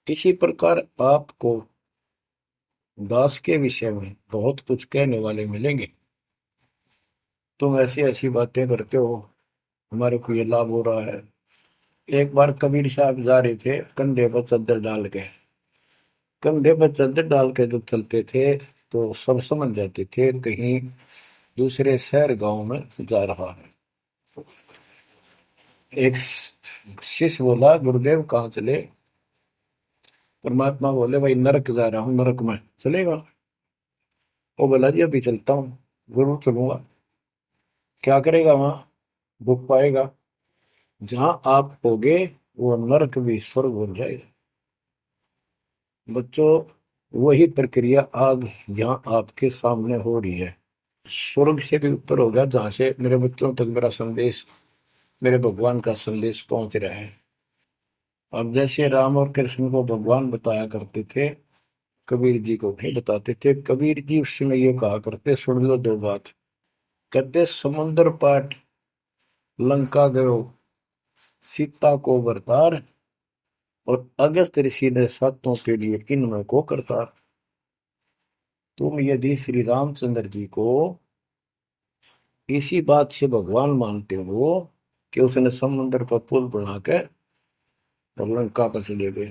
इसी प्रकार आपको दास के विषय में बहुत कुछ कहने वाले मिलेंगे। तुम ऐसी ऐसी बातें करते हो, हमारे को ये लाभ हो रहा है। एक बार कबीर साहब जा रहे थे, कंधे पर चादर डाल के, कंधे पर चादर डाल के जब चलते थे तो सब समझ जाते थे कहीं दूसरे शहर गांव में जा रहा है। एक शिष्य बोला, गुरुदेव कहाँ चले। परमात्मा बोले, भाई नरक जा रहा हूँ, नरक में चलेगा। वो बोला, जी अभी चलता हूँ। जरूर चलूंगा। क्या करेगा वहां, भूख पाएगा। जहां आप होगे वो नरक भी स्वर्ग बन जाएगा। बच्चों, वही प्रक्रिया आज यहाँ आपके सामने हो रही है। स्वर्ग से भी ऊपर होगा, जहां से मेरे बच्चों तक मेरा संदेश, मेरे भगवान का संदेश पहुंच रहा है। अब जैसे राम और कृष्ण को भगवान बताया करते थे, कबीर जी को नहीं बताते थे। कबीर जी उस समय ये कहा करते, सुन लो दो बात। कहते, समुद्र पाट लंका गयो, सीता को बरतार, और अगस्त ऋषि ने सातों के लिए इनमें को करतार। तुम यदि श्री रामचंद्र जी को इसी बात से भगवान मानते हो कि उसने समुद्र पर पुल बना के और लंका पर चले गए,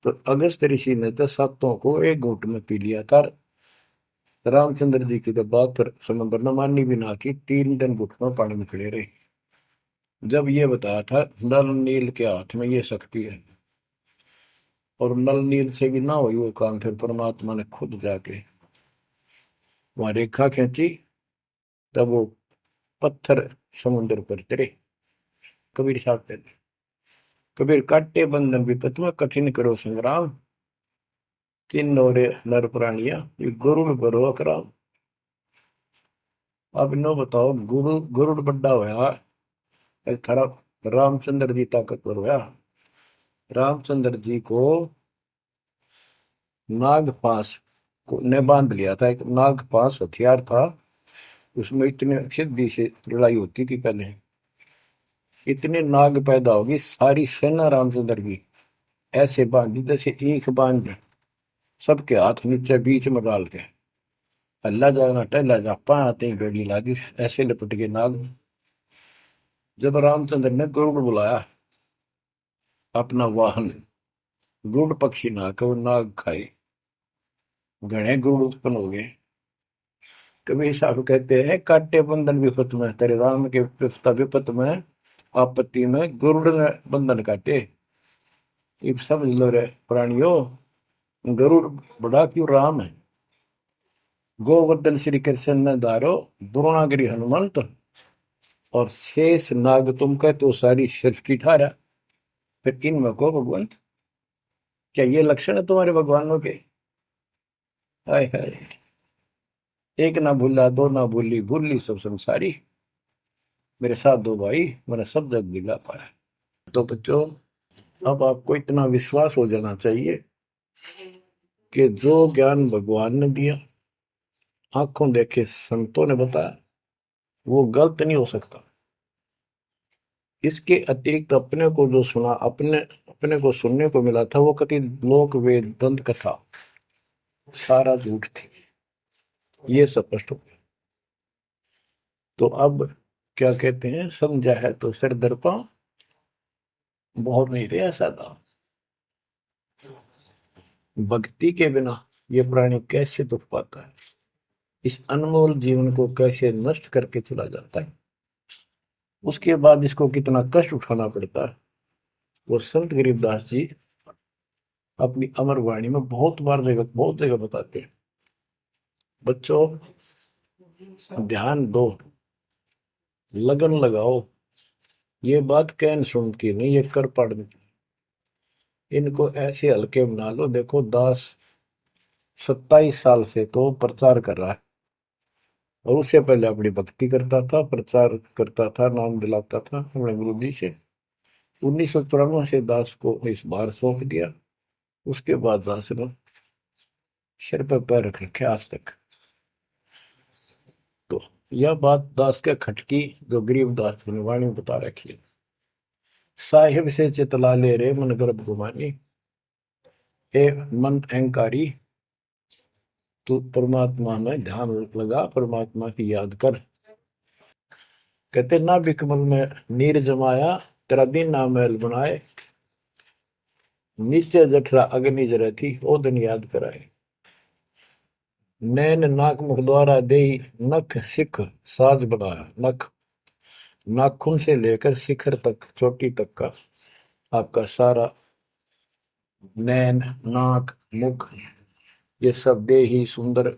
तो अगस्त ऋषि ने तो सातों को एक घूंट में पी लिया था। रामचंद्र जी की तो बात समुद्र ने मानी भी ना की, 3 दिन घुटनों पानी में खड़े रहे। जब ये बताया था नल नील के हाथ में ये शक्ति है, और नल नील से भी ना हुई वो काम, फिर परमात्मा ने खुद जाके वहां रेखा खींची, तब वो पत्थर समुद्र पर तरे। कबीर साहब कहते, कबीर काटे बंधन विपत में, कठिन करो संग्राम, तीन नौरे नर प्राणिया, ये गरुड़ बरो अकराम। अब नो बताओ, गरुड़ बड्डा होया, थारा रामचंद्र जी ताकतवर होया। रामचंद्र जी को नाग पास ने बांध लिया था। एक नाग पास हथियार था, उसमें इतने सिद्धि से लड़ाई होती थी पहले। इतने नाग पैदा होगी, सारी सेना रामचंद्र की ऐसे बांधी जैसे एक बांध, सबके हाथ नीचे बीच में डाल के अल्लाह जाना टहला जा पाते ही बेड़ी लागी, ऐसे लपट के नाग। जब रामचंद्र ने गरुड़ बुलाया अपना वाहन, गरुड़ पक्षी ना को नाग खाए, घने गरुड़ उत्पन्न हो गए। कबीर साहब कहते हैं, काटे बंधन विपत में, तेरे राम के विपत में, आपत्ति में गरुड़ ने बंधन काटे। इब समझ लो रे प्राणियों, गरुड़ बड़ा क्यों राम है। गोवर्धन श्री कृष्ण ने दारो, द्रोणागिरी हनुमंत, और शेष नाग तुम कहते हो सारी सृष्टि थारा, फिर इनमें को भगवान, क्या ये लक्षण है तुम्हारे भगवानों के? हाय हाय, एक ना भूला दो ना भूली, भूली सब संसारी, मेरे साथ दो भाई, मैंने सब जग दिला पाया। तो बच्चों, अब आपको इतना विश्वास हो जाना चाहिए कि जो ज्ञान भगवान ने दिया, आंखों देखे संतों ने बताया, वो गलत नहीं हो सकता। इसके अतिरिक्त अपने को जो सुना, अपने अपने को सुनने को मिला था, वो कति लोक वेद दंत कथा सारा झूठ थी, ये स्पष्ट हो गया। तो अब क्या कहते हैं, समझा है तो सिर दर्पा, बहुत नहीं रे ऐसा था। भक्ति के बिना ये प्राणी कैसे दुख पाता है, इस अनमोल जीवन को कैसे नष्ट करके चला जाता है, उसके बाद इसको कितना कष्ट उठाना पड़ता है, वो संत गरीबदास जी अपनी अमर वाणी में बहुत जगह बताते हैं। बच्चों, ध्यान दो, लगन लगाओ, ये बात कहन सुन की नहीं, ये कर पढ़ने की। इनको ऐसे हल्के बना लो। देखो दास 27 साल से तो प्रचार कर रहा है, और उससे पहले अपनी भक्ति करता था, प्रचार करता था, नाम दिलाता था अपने गुरु जी से। 1994 से दास को इस बार सौंप दिया, उसके बाद दास ने सिर पर पैर रख रखे आज तक। तो यह बात दास के खटकी, जो गरीब दास की वाणी में बता रखी है। साहिब से चितला ले रे मन गर्भ गुमानी, ए मन अहंकारी, तू परमात्मा में ध्यान लगा, परमात्मा की याद कर। कहते ना बिकमल में नीर जमाया, तेरा दिन ना महल बनाए, नीचे जठरा अग्नि जरे थी, ओ दिन याद कराए। नैन नाक मुख द्वारा दे, नख सिख साज बनाया। नख, नाखून से लेकर शिखर तक, चोटी तक का आपका सारा नैन, नाक, मुख, ये सब दे ही सुंदर,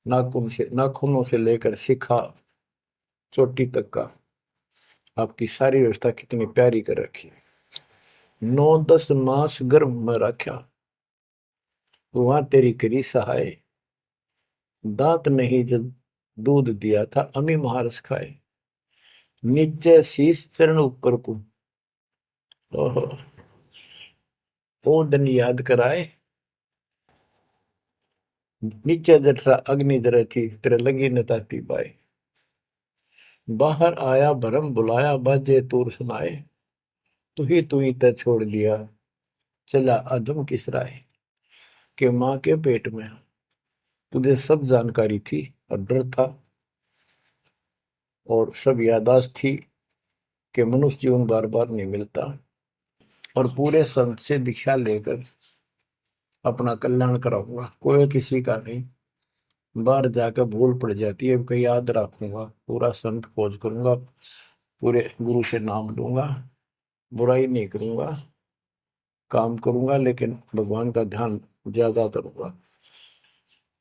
नाखूनों से लेकर शिखा चोटी तक का आपकी सारी व्यवस्था कितनी प्यारी कर रखी है। 9-10 मास गर्भ में रखा, वहां तेरी करी सहाय, दांत नहीं जब दूध दिया था, अमी महारस खाए। नीचे शीश चरण ऊपर को, ओहो, वो दिन याद कराए। नीचे जठरा अग्नि जरे थी, तेरे लगी न ताती बाई। बाहर आया भरम बुलाया, बाजे तूर सुनाए, तू ही तय छोड़ दिया, चला अधम किस राय। के माँ के पेट में तुझे सब जानकारी थी, और डर था, और सब यादाश्त थी कि मनुष्य जीवन बार बार नहीं मिलता, और पूरे संत से दीक्षा लेकर अपना कल्याण कराऊंगा, कोई किसी का नहीं। बाहर जाकर भूल पड़ जाती है, कहीं याद रखूंगा, पूरा संत खोज करूंगा, पूरे गुरु से नाम लूंगा, बुराई नहीं करूंगा, काम करूंगा, लेकिन भगवान का ध्यान ज्यादा करूंगा।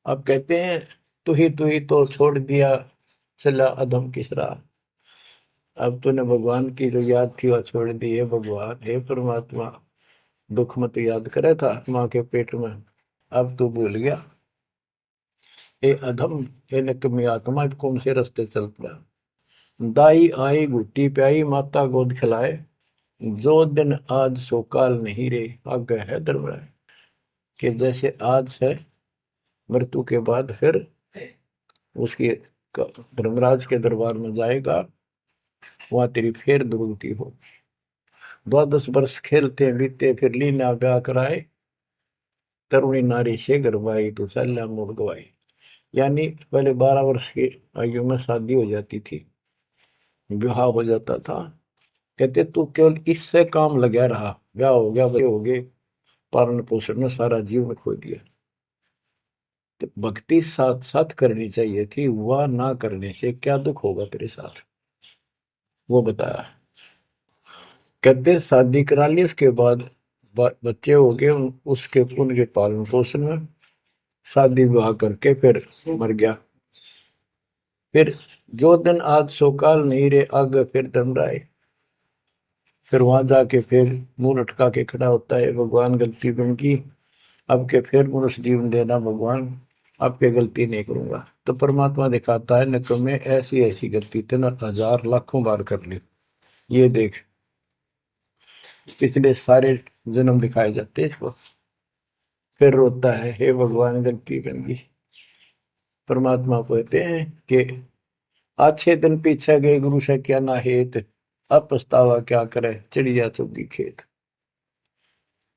अब कहते हैं तू ही तो छोड़ दिया, चला अधम किस राह। अब तूने भगवान की जो याद थी वह छोड़ दी है। भगवान, हे परमात्मा, दुख में तो याद करे था माँ के पेट में, अब तू भूल गया। ए अधम, हे निकम्मी आत्मा, कौन से रास्ते चल पड़ा। दाई आई घुट्टी प्याई, माता गोद खिलाए, जो दिन आज सो काल नहीं रे, आगे है दरबार। कि जैसे आज है, मृत्यु के बाद फिर उसकी धर्मराज के दरबार में जाएगा, वहां तेरी फिर दुर्गति हो। 12 वर्ष खेलते बीते, फिर लीना ब्याह कराए, तरुणी नारी से गरबाई, तो सल्ला मोड़ गवाई। यानी पहले 12 वर्ष की आयु में शादी हो जाती थी, विवाह हो जाता था। कहते तू केवल इससे काम लगा रहा, ब्याह हो गया, बच्चे हो गए, पालन पोषण में सारा जीवन खो दिया। तो भक्ति साथ साथ करनी चाहिए थी, वह ना करने से क्या दुख होगा तेरे साथ, वो बताया। कहते शादी करा ली, उसके बाद बच्चे हो गए, उसके उनके पालन पोषण में शादी विवाह करके फिर मर गया। फिर जो दिन आज सो काल नहीं रे आगे फिर धमराए। फिर वहां जाके फिर मुंह लटका के खड़ा होता है, भगवान गलती बन की, अब के फिर मनुष्य जीवन देना भगवान, अब के गलती नहीं करूंगा। तो परमात्मा दिखाता है न तुम्हें ऐसी ऐसी गलती तेना हजार लाखों बार कर ली, ये देख। पिछले सारे जन्म दिखाए जाते हैं इसको। फिर रोता है, हे भगवान गलती बन गई। परमात्मा को कहते हैं कि अच्छे दिन पीछे गए गुरु से क्या ना हेत, अब पछतावा क्या करे चिड़िया चुगी खेत।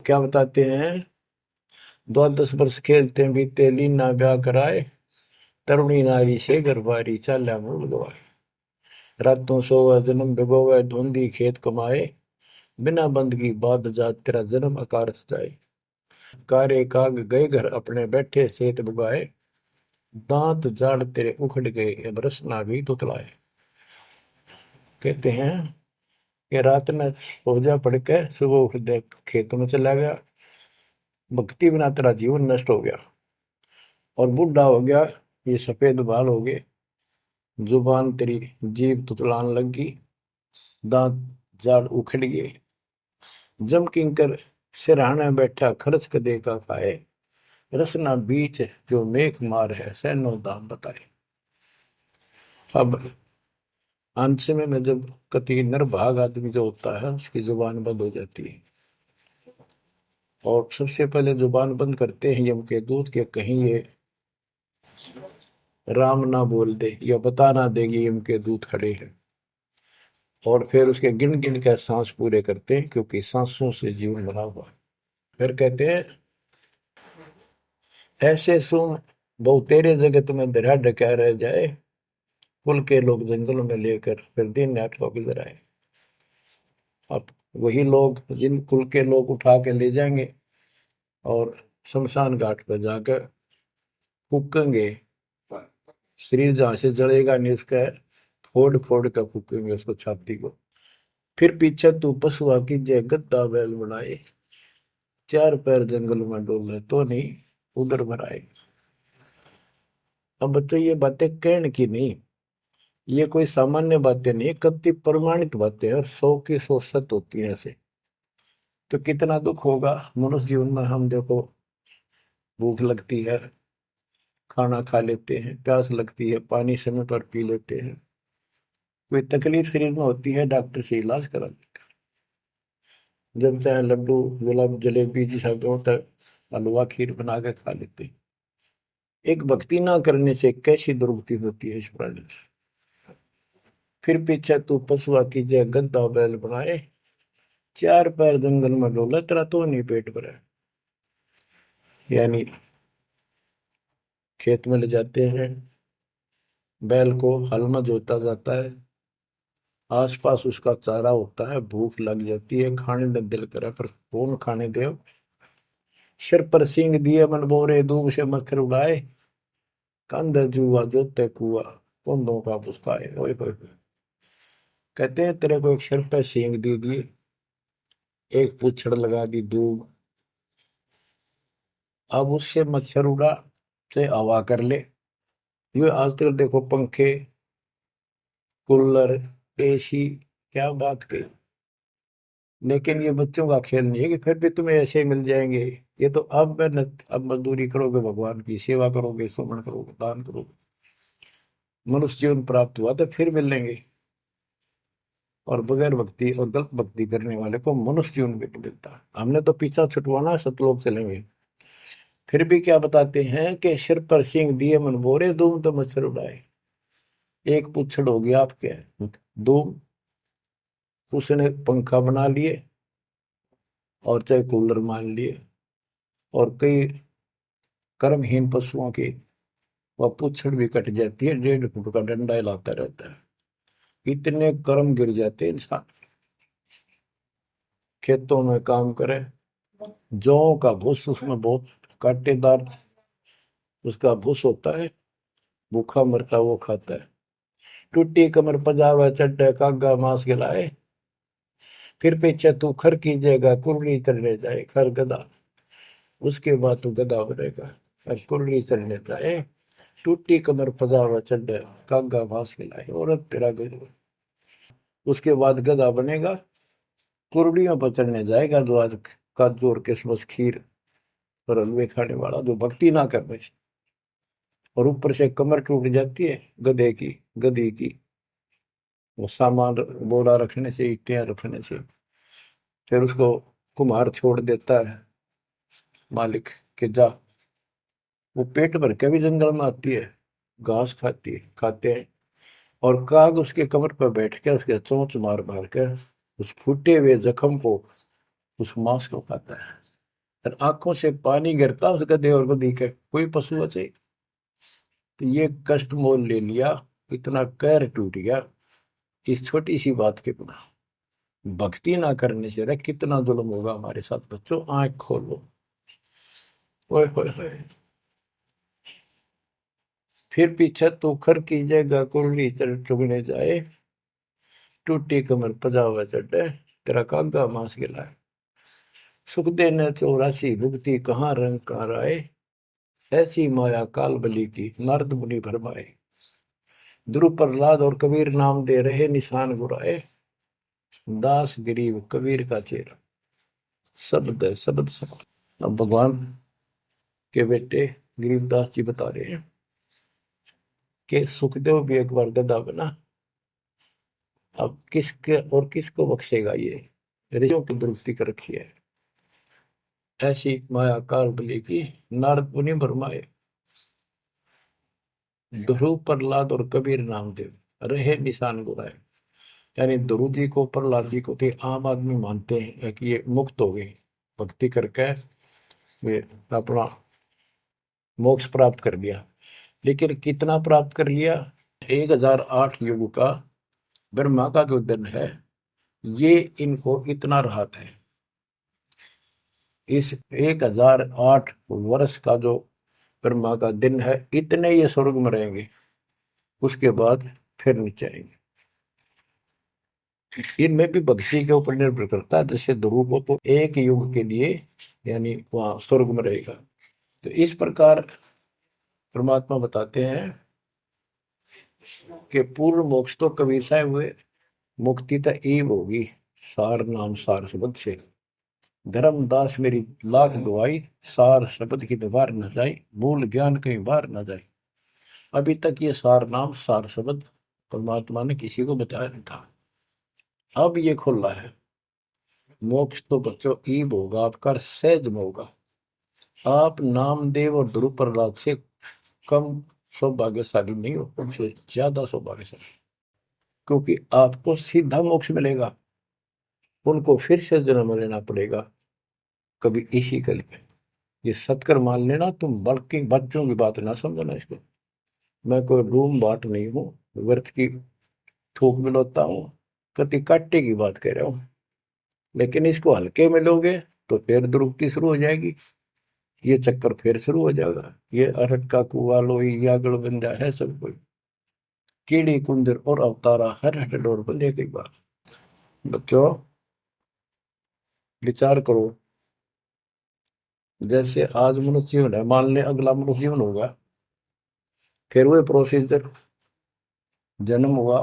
क्या बताते हैं, 10 वर्ष खेलते बीते लीना ब्याह कराए, तरुणी नारी से गरबारी चाल्या मूल गवाए। रातों सोवा जन्म भिगोवे धुंधी खेत कमाए, बिना बंदगी बाद जात तेरा जन्म अकारस जाए। कारे काग गए घर अपने बैठे सेत बुगाए, दांत जाड़ तेरे उखड़ गए अब रस ना भी तुतलाए। कहते हैं कि रात में सो जा पड़ के सुबह उठ दे खेतों में चला गया, भक्ति बिना तेरा जीवन नष्ट हो गया, और बूढ़ा हो गया, ये सफेद बाल हो गए, जुबान तेरी जीभ तुतलान लगी, दांत जाड़ उखड़ गए। जम किंकर सिरहाने बैठा खर्च कदे का खाए, रसना बीच जो मेघ मार है सैनो दाम बताए। अब अंत में जब कति निर्भाग आदमी जो होता है उसकी जुबान बंद हो जाती है, और सबसे पहले जुबान बंद करते हैं यम के दूत के, कहीं ये राम ना बोल दे या बता ना देगी यम के दूत खड़े हैं। और फिर उसके गिन गिन के सांस पूरे करते हैं, क्योंकि सांसों से जीवन बना हुआ है। फिर कहते हैं, ऐसे सुन बहु तेरे जगत में दरिया डका रह जाए, कुल के लोग जंगलों में लेकर फिर दिन नाट को गुजर आए। अब वही लोग जिन कुल के लोग उठा के ले जाएंगे और शमशान घाट पर जाकर फूकेंगे, शरीर जहां से जलेगा नहीं उसका फोड़ फोड़ कर फूकेंगे उसको छाती को। फिर पीछे तू पशुआ की जय गद्दा बैल बनाए, चार पैर जंगल में डोले तो नहीं उधर भराए। अब बच्चों ये बातें कहने की नहीं, ये कोई सामान्य बातें नहीं, कति प्रमाणित बातें हैं, और 100 की 100 सत्य होती है ऐसे। तो कितना दुख होगा मनुष्य जीवन में, हम देखो भूख लगती है खाना खा लेते हैं, प्यास लगती है पानी समय पर पी लेते हैं, कोई तकलीफ शरीर में होती है डॉक्टर से इलाज करा लेते हैं, जब चाहे लड्डू गुलाब जलेबी जी सब होता है हलवा खीर बना के खा लेते हैं। एक भक्ति ना करने से कैसी दुर्गति होती है इस प्राणी से। फिर पीछे तू पशुआ की जय गद्दा बैल बनाए, चार पैर जंगल में डोला तेरा तो नहीं पेट भरा। यानी खेत में ले जाते हैं, बैल को हल में जोता जाता है, आसपास उसका चारा होता है, भूख लग जाती है, खाने में दिल करे पर कौन खाने दे। सिर पर सींग दिए मन बोरे दूब से मच्छर उड़ाए, कंध जुआ जोते कुआ कुंदों का पुस्ताए। ओए होए होए। कहते हैं तेरे को एक सिर पर सींग दे दिए, एक पूछड़ लगा दी दूब, अब उससे मच्छर उड़ा से हवा कर ले। ये आजकल देखो पंखे कूलर एसी, क्या बात कही। लेकिन ये बच्चों का खेल नहीं है कि फिर भी तुम्हें ऐसे ही मिल जाएंगे। ये तो अब मेहनत, अब मजदूरी करोगे, भगवान की सेवा करोगे, सुमन करोगे, दान करोगे, मनुष्य जीवन प्राप्त हुआ तो फिर मिलेंगे। और बगैर भक्ति और गलत भक्ति करने वाले को मनुष्य जीवन भी नहीं मिलता। हमने तो पीछा छुटवाना, सतलोक चलेंगे। फिर भी क्या बताते हैं कि सिर पर सींग दिए मन बोरे दूम तो मच्छर उड़ाए। एक पुच्छड़ हो गया आपके दूम, उसने पंखा बना लिए और चाहे कूलर मान लिए, और कई कर्महीन पशुओं की वह पुच्छड़ भी कट जाती है, 1.5 फुट का डंडा हिलाता रहता है। इतने कर्म गिर जाते हैं इंसान। खेतों में काम करे, जौ का भूस उसमें बहुत कांटेदार उसका भूस होता है, भूखा मरता वो खाता है। टूटी कमर पजावा चड्डे कागा मांस खिलाए, फिर पीछे तू खर कीजिएगा कुर्री चढ़ने जाए खर गधा, उसके बाद तू गधा बनेगा और कुर्री चढ़ने जाए। टूटी कमर पजावा चढ़ कागा भास खिलाए, और तेरा गजब। उसके बाद गधा बनेगा, कुर्डियों पर चढ़ने जाएगा, जो आज काजू और किशमिश खीर और हलवे खाने वाला, जो भक्ति ना कर रहे, और ऊपर से कमर टूट जाती है गधे की, गधी की, वो सामान बोरा रखने से, ईंटें रखने से। फिर उसको कुम्हार छोड़ देता है मालिक के जा, वो पेट भर के भी जंगल में आती है, घास खाती है, खाते हैं, और काग उसके कमर पर बैठ के उसके चोंच मार मार कर उस फूटे हुए जख्म को, उस मांस को खाता है। और आंखों से पानी गिरता उस गधे और गधी के, कोई पशु बचे। तो ये कष्ट मोल ले लिया, इतना कहर टूट गया इस छोटी सी बात के बिना। भक्ति ना करने से रे कितना जुल्म होगा हमारे साथ। बच्चों आंख खोलो, ओए होए होए। फिर पीछे तो खर की जगह कुरली चुगने जाए, टूटी कमर पजावा चढ़े, तेरा कागा मांस गिलाए। सुख देने 84 भुगती कहाँ रंग कहाँ राय, ऐसी माया काल बली की नारद मुनि भरमाए। ध्रुव प्रहलाद और कबीर नाम दे रहे निशान गुराए, दास गरीब कबीर का चेहरा। शब्द है, शब्द शब्द। अब भगवान के बेटे गरीबदास जी बता रहे हैं कि सुखदेव भी एक बार गधा बना, अब किसके और किसको बख्शेगा ये, ऋषियों की दुरुस्ती कर रखी है। ऐसी माया काल बली की नारद मुनि भरमाए। ध्रुव प्रहलाद और कबीर नामदेव रहे निशान गुराए। यानी ध्रुव जी को, प्रहलाद जी को थे आम आदमी मानते हैं कि ये मुक्त हो गए, भक्ति करके वे अपना मोक्ष प्राप्त कर लिया। लेकिन कितना प्राप्त कर लिया? 1008 युग का ब्रह्मा का जो दिन है, ये इनको इतना राहत है। इस 1008 वर्ष का जो ब्रह्मा का दिन है, इतने ये स्वर्ग में रहेंगे, उसके बाद फिर नीचे आएंगे। इनमें भी भक्ति के ऊपर निर्भर करता है। जैसे ध्रुव को तो एक युग के लिए यानी वहां स्वर्ग में रहेगा। तो इस प्रकार परमात्मा बताते हैं कि पूर्ण मोक्ष तो कबीर साहब हुए, मुक्ति तो ईब होगी सार नाम सार शब्द से। धर्मदास मेरी लाख दुआई, सार शब्द की दीवार न जाए, मूल ज्ञान कहीं बाहर न जाए। अभी तक ये सार नाम सार शब्द परमात्मा ने किसी को बताया नहीं था, अब ये खुला है। मोक्ष तो बच्चों ईब होगा आपका, सहज में होगा। आप नामदेव और ध्रुव प्रहलाद से कम सौभाग्यशाली नहीं हो, उनसे ज्यादा सौभाग्यशाली, क्योंकि आपको सीधा मोक्ष मिलेगा, उनको फिर से जन्म लेना पड़ेगा कभी इसी कल में। ये सत्कर मान लेना तुम, बल्कि बच्चों की बात ना समझना इसको। मैं कोई रूम बाट नहीं हूँ, व्यर्थ की थूक मिलोता हूँ, कति काटे की बात कह रहा हूँ। लेकिन इसको हल्के में लोगे तो फिर दुरुक्ति शुरू हो जाएगी, ये चक्कर फिर शुरू हो जाएगा। ये अरहट का कुआ लोई यागड़ बंदा है सब कोई, कीड़ी कुंदर और अवतारा हर हट डोर बंदे की बात। बच्चों विचार करो, जैसे आज मनुष्य जीवन है, मान ले अगला मनुष्य जीवन होगा, फिर वही प्रोसीजर, जन्म हुआ,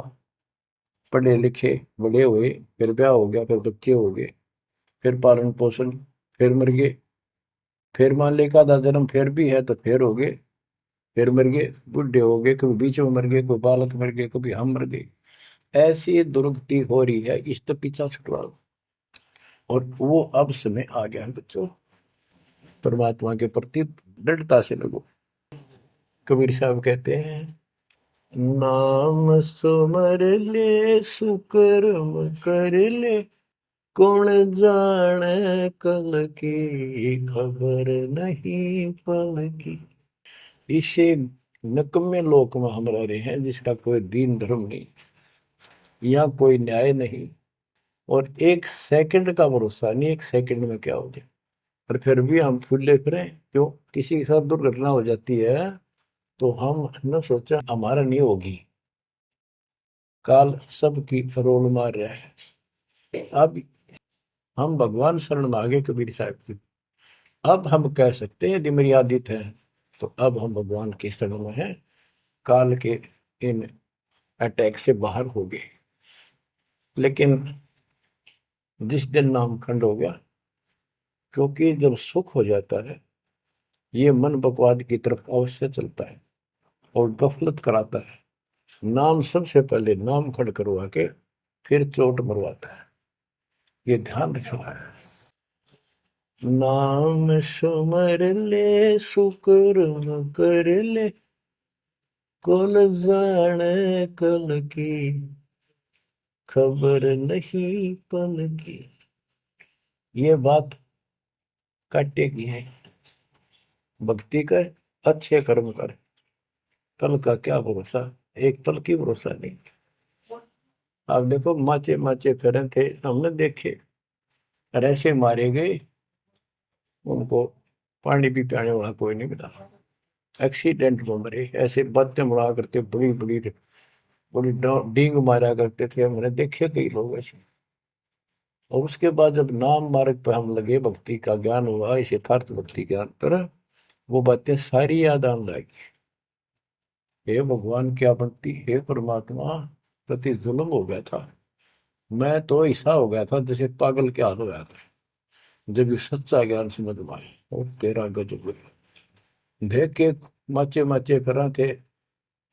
पढ़े लिखे बड़े हुए, फिर ब्याह हो गया, फिर बच्चे हो गए, फिर पालन पोषण, फिर मर गए, फिर मान ले का जन्म फिर भी है तो फिर हो गए, फिर मर गए, बूढ़े हो गए, कभी बीच में मर गए, कोई बालक मर गए, कभी हम मर गए। ऐसी दुर्गति हो रही है, इस तो पीछा छुटवा। और वो अब समय आ गया है बच्चों, परमात्मा के प्रति दृढ़ता से लगो। कबीर साहब कहते हैं, नाम सुमर ले सुकर्म कर ले, कौन जाने कल की खबर नहीं पल की। इसे नकम्मे लोक में हम रह रहे हैं, जिसका कोई दीन धर्म नहीं, यहाँ कोई न्याय नहीं, और एक सेकंड का भरोसा नहीं, एक सेकंड में क्या हो जाए। और फिर भी हम फूले फिरे, क्यों? किसी के साथ दुर्घटना हो जाती है तो हम न सोचा हमारा नहीं होगी, काल सबकी रोल मार रहा है। अब हम भगवान शरण मांगे कबीर साहब की, अब हम कह सकते हैं यदि मेरी आदित है, तो अब हम भगवान की शरण में हैं। काल के इन अटैक से बाहर हो गए। लेकिन जिस दिन नामखंड हो गया, क्योंकि जब सुख हो जाता है ये मन बकवाद की तरफ अवश्य चलता है और गफलत कराता है। नाम सबसे पहले नाम खड़ करवा के फिर चोट मरवाता है, ये ध्यान रखना है। नाम सुमर ले सुकर्म कर ले, कौन जाने कल की, खबर नहीं पल की। ये बात काटेगी है। भक्ति कर, अच्छे कर्म कर, कल का क्या भरोसा, एक पल की भरोसा नहीं। आप देखो माचे माचे फिरे थे, हमने देखे, और ऐसे मारे गए, उनको पानी भी पियाने वाला कोई नहीं मिला, एक्सीडेंट में मरे। ऐसे बातें बड़ा करते, बड़ी बड़ी बड़ी डींग मारा करते थे, हमने देखे कई लोग ऐसे। और उसके बाद जब नाम मार्ग पर हम लगे, भक्ति का ज्ञान हुआ, इस यथार्थ भक्ति ज्ञान पर, वो बातें सारी याद आने लगी। हे भगवान क्या बनती, हे परमात्मा, प्रति जुल्म हो गया था। मैं तो ऐसा हो गया था जैसे पागल के हाल हो गया था, जब ये सच्चा ज्ञान समझ में आया। और तेरा गजब देख के माचे माचे करा थे,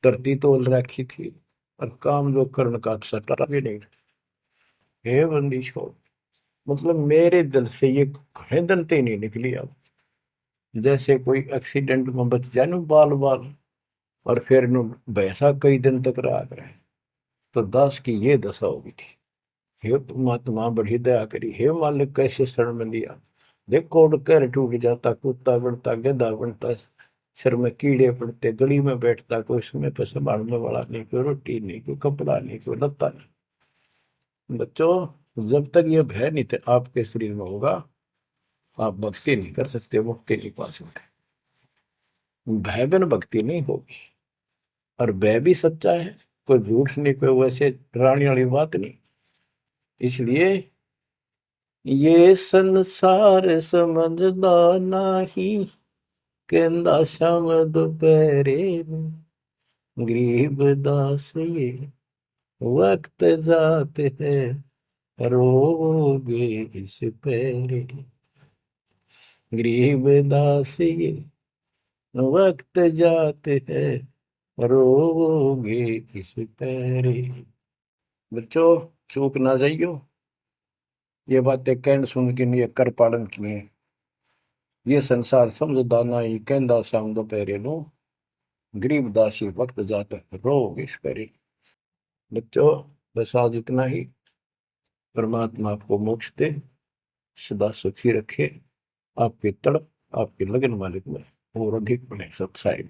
धरती तोल रखी थी, और काम जो कर्ण का सटा भी नहीं था। हे बंदी छोड़, मतलब मेरे दिल से ये घने दंते नहीं निकली। अब जैसे कोई एक्सीडेंट में बच जाए ना बाल बाल, और फिर नु भैंसा कई दिन तक रहा करे, तो दास की ये दशा होगी थी। हे परमात्मा बड़ी दया करी, हे मालिक कैसे शरण में लिया। देखो कर टूट जाता, कुत्ता बनता, गधा बनता, सिर में कीड़े पड़ते, गली में बैठता, कोई समय पर संभालने वाला नहीं, कोई रोटी नहीं, कोई कपड़ा नहीं, कोई लत्ता नहीं। बच्चों, जब तक ये भय नहीं थे आपके शरीर में होगा, आप भक्ति नहीं कर सकते, मुक्ति नहीं पा सकते। भय बिन भक्ति नहीं होगी। और भय भी सच्चा है, कोई झूठ नहीं, कोई वैसे डराने वाली बात नहीं। इसलिए ये संसार समझदा नहीं, कहंदा शाम दोपहरे में, गरीब दास ये वक्त जाते हैं, रोगे इस पैरे। गरीब दास ये वक्त जाते हैं, रोगे इस पैरे। बच्चों, चूक ना जाइयो, ये बातें कहन सुन के नहीं, कर पालन किए। ये संसार समझदा नहीं, कहंदा शाम दोपहरे नो, गरीब दासी वक्त जाता है, रोग इस पैरे। बच्चों, बस आज इतना ही। परमात्मा आपको मोक्ष दे, सदा सुखी रखे, आपकी तड़प, आपकी लगन मालिक में और अधिक बने सत्साई।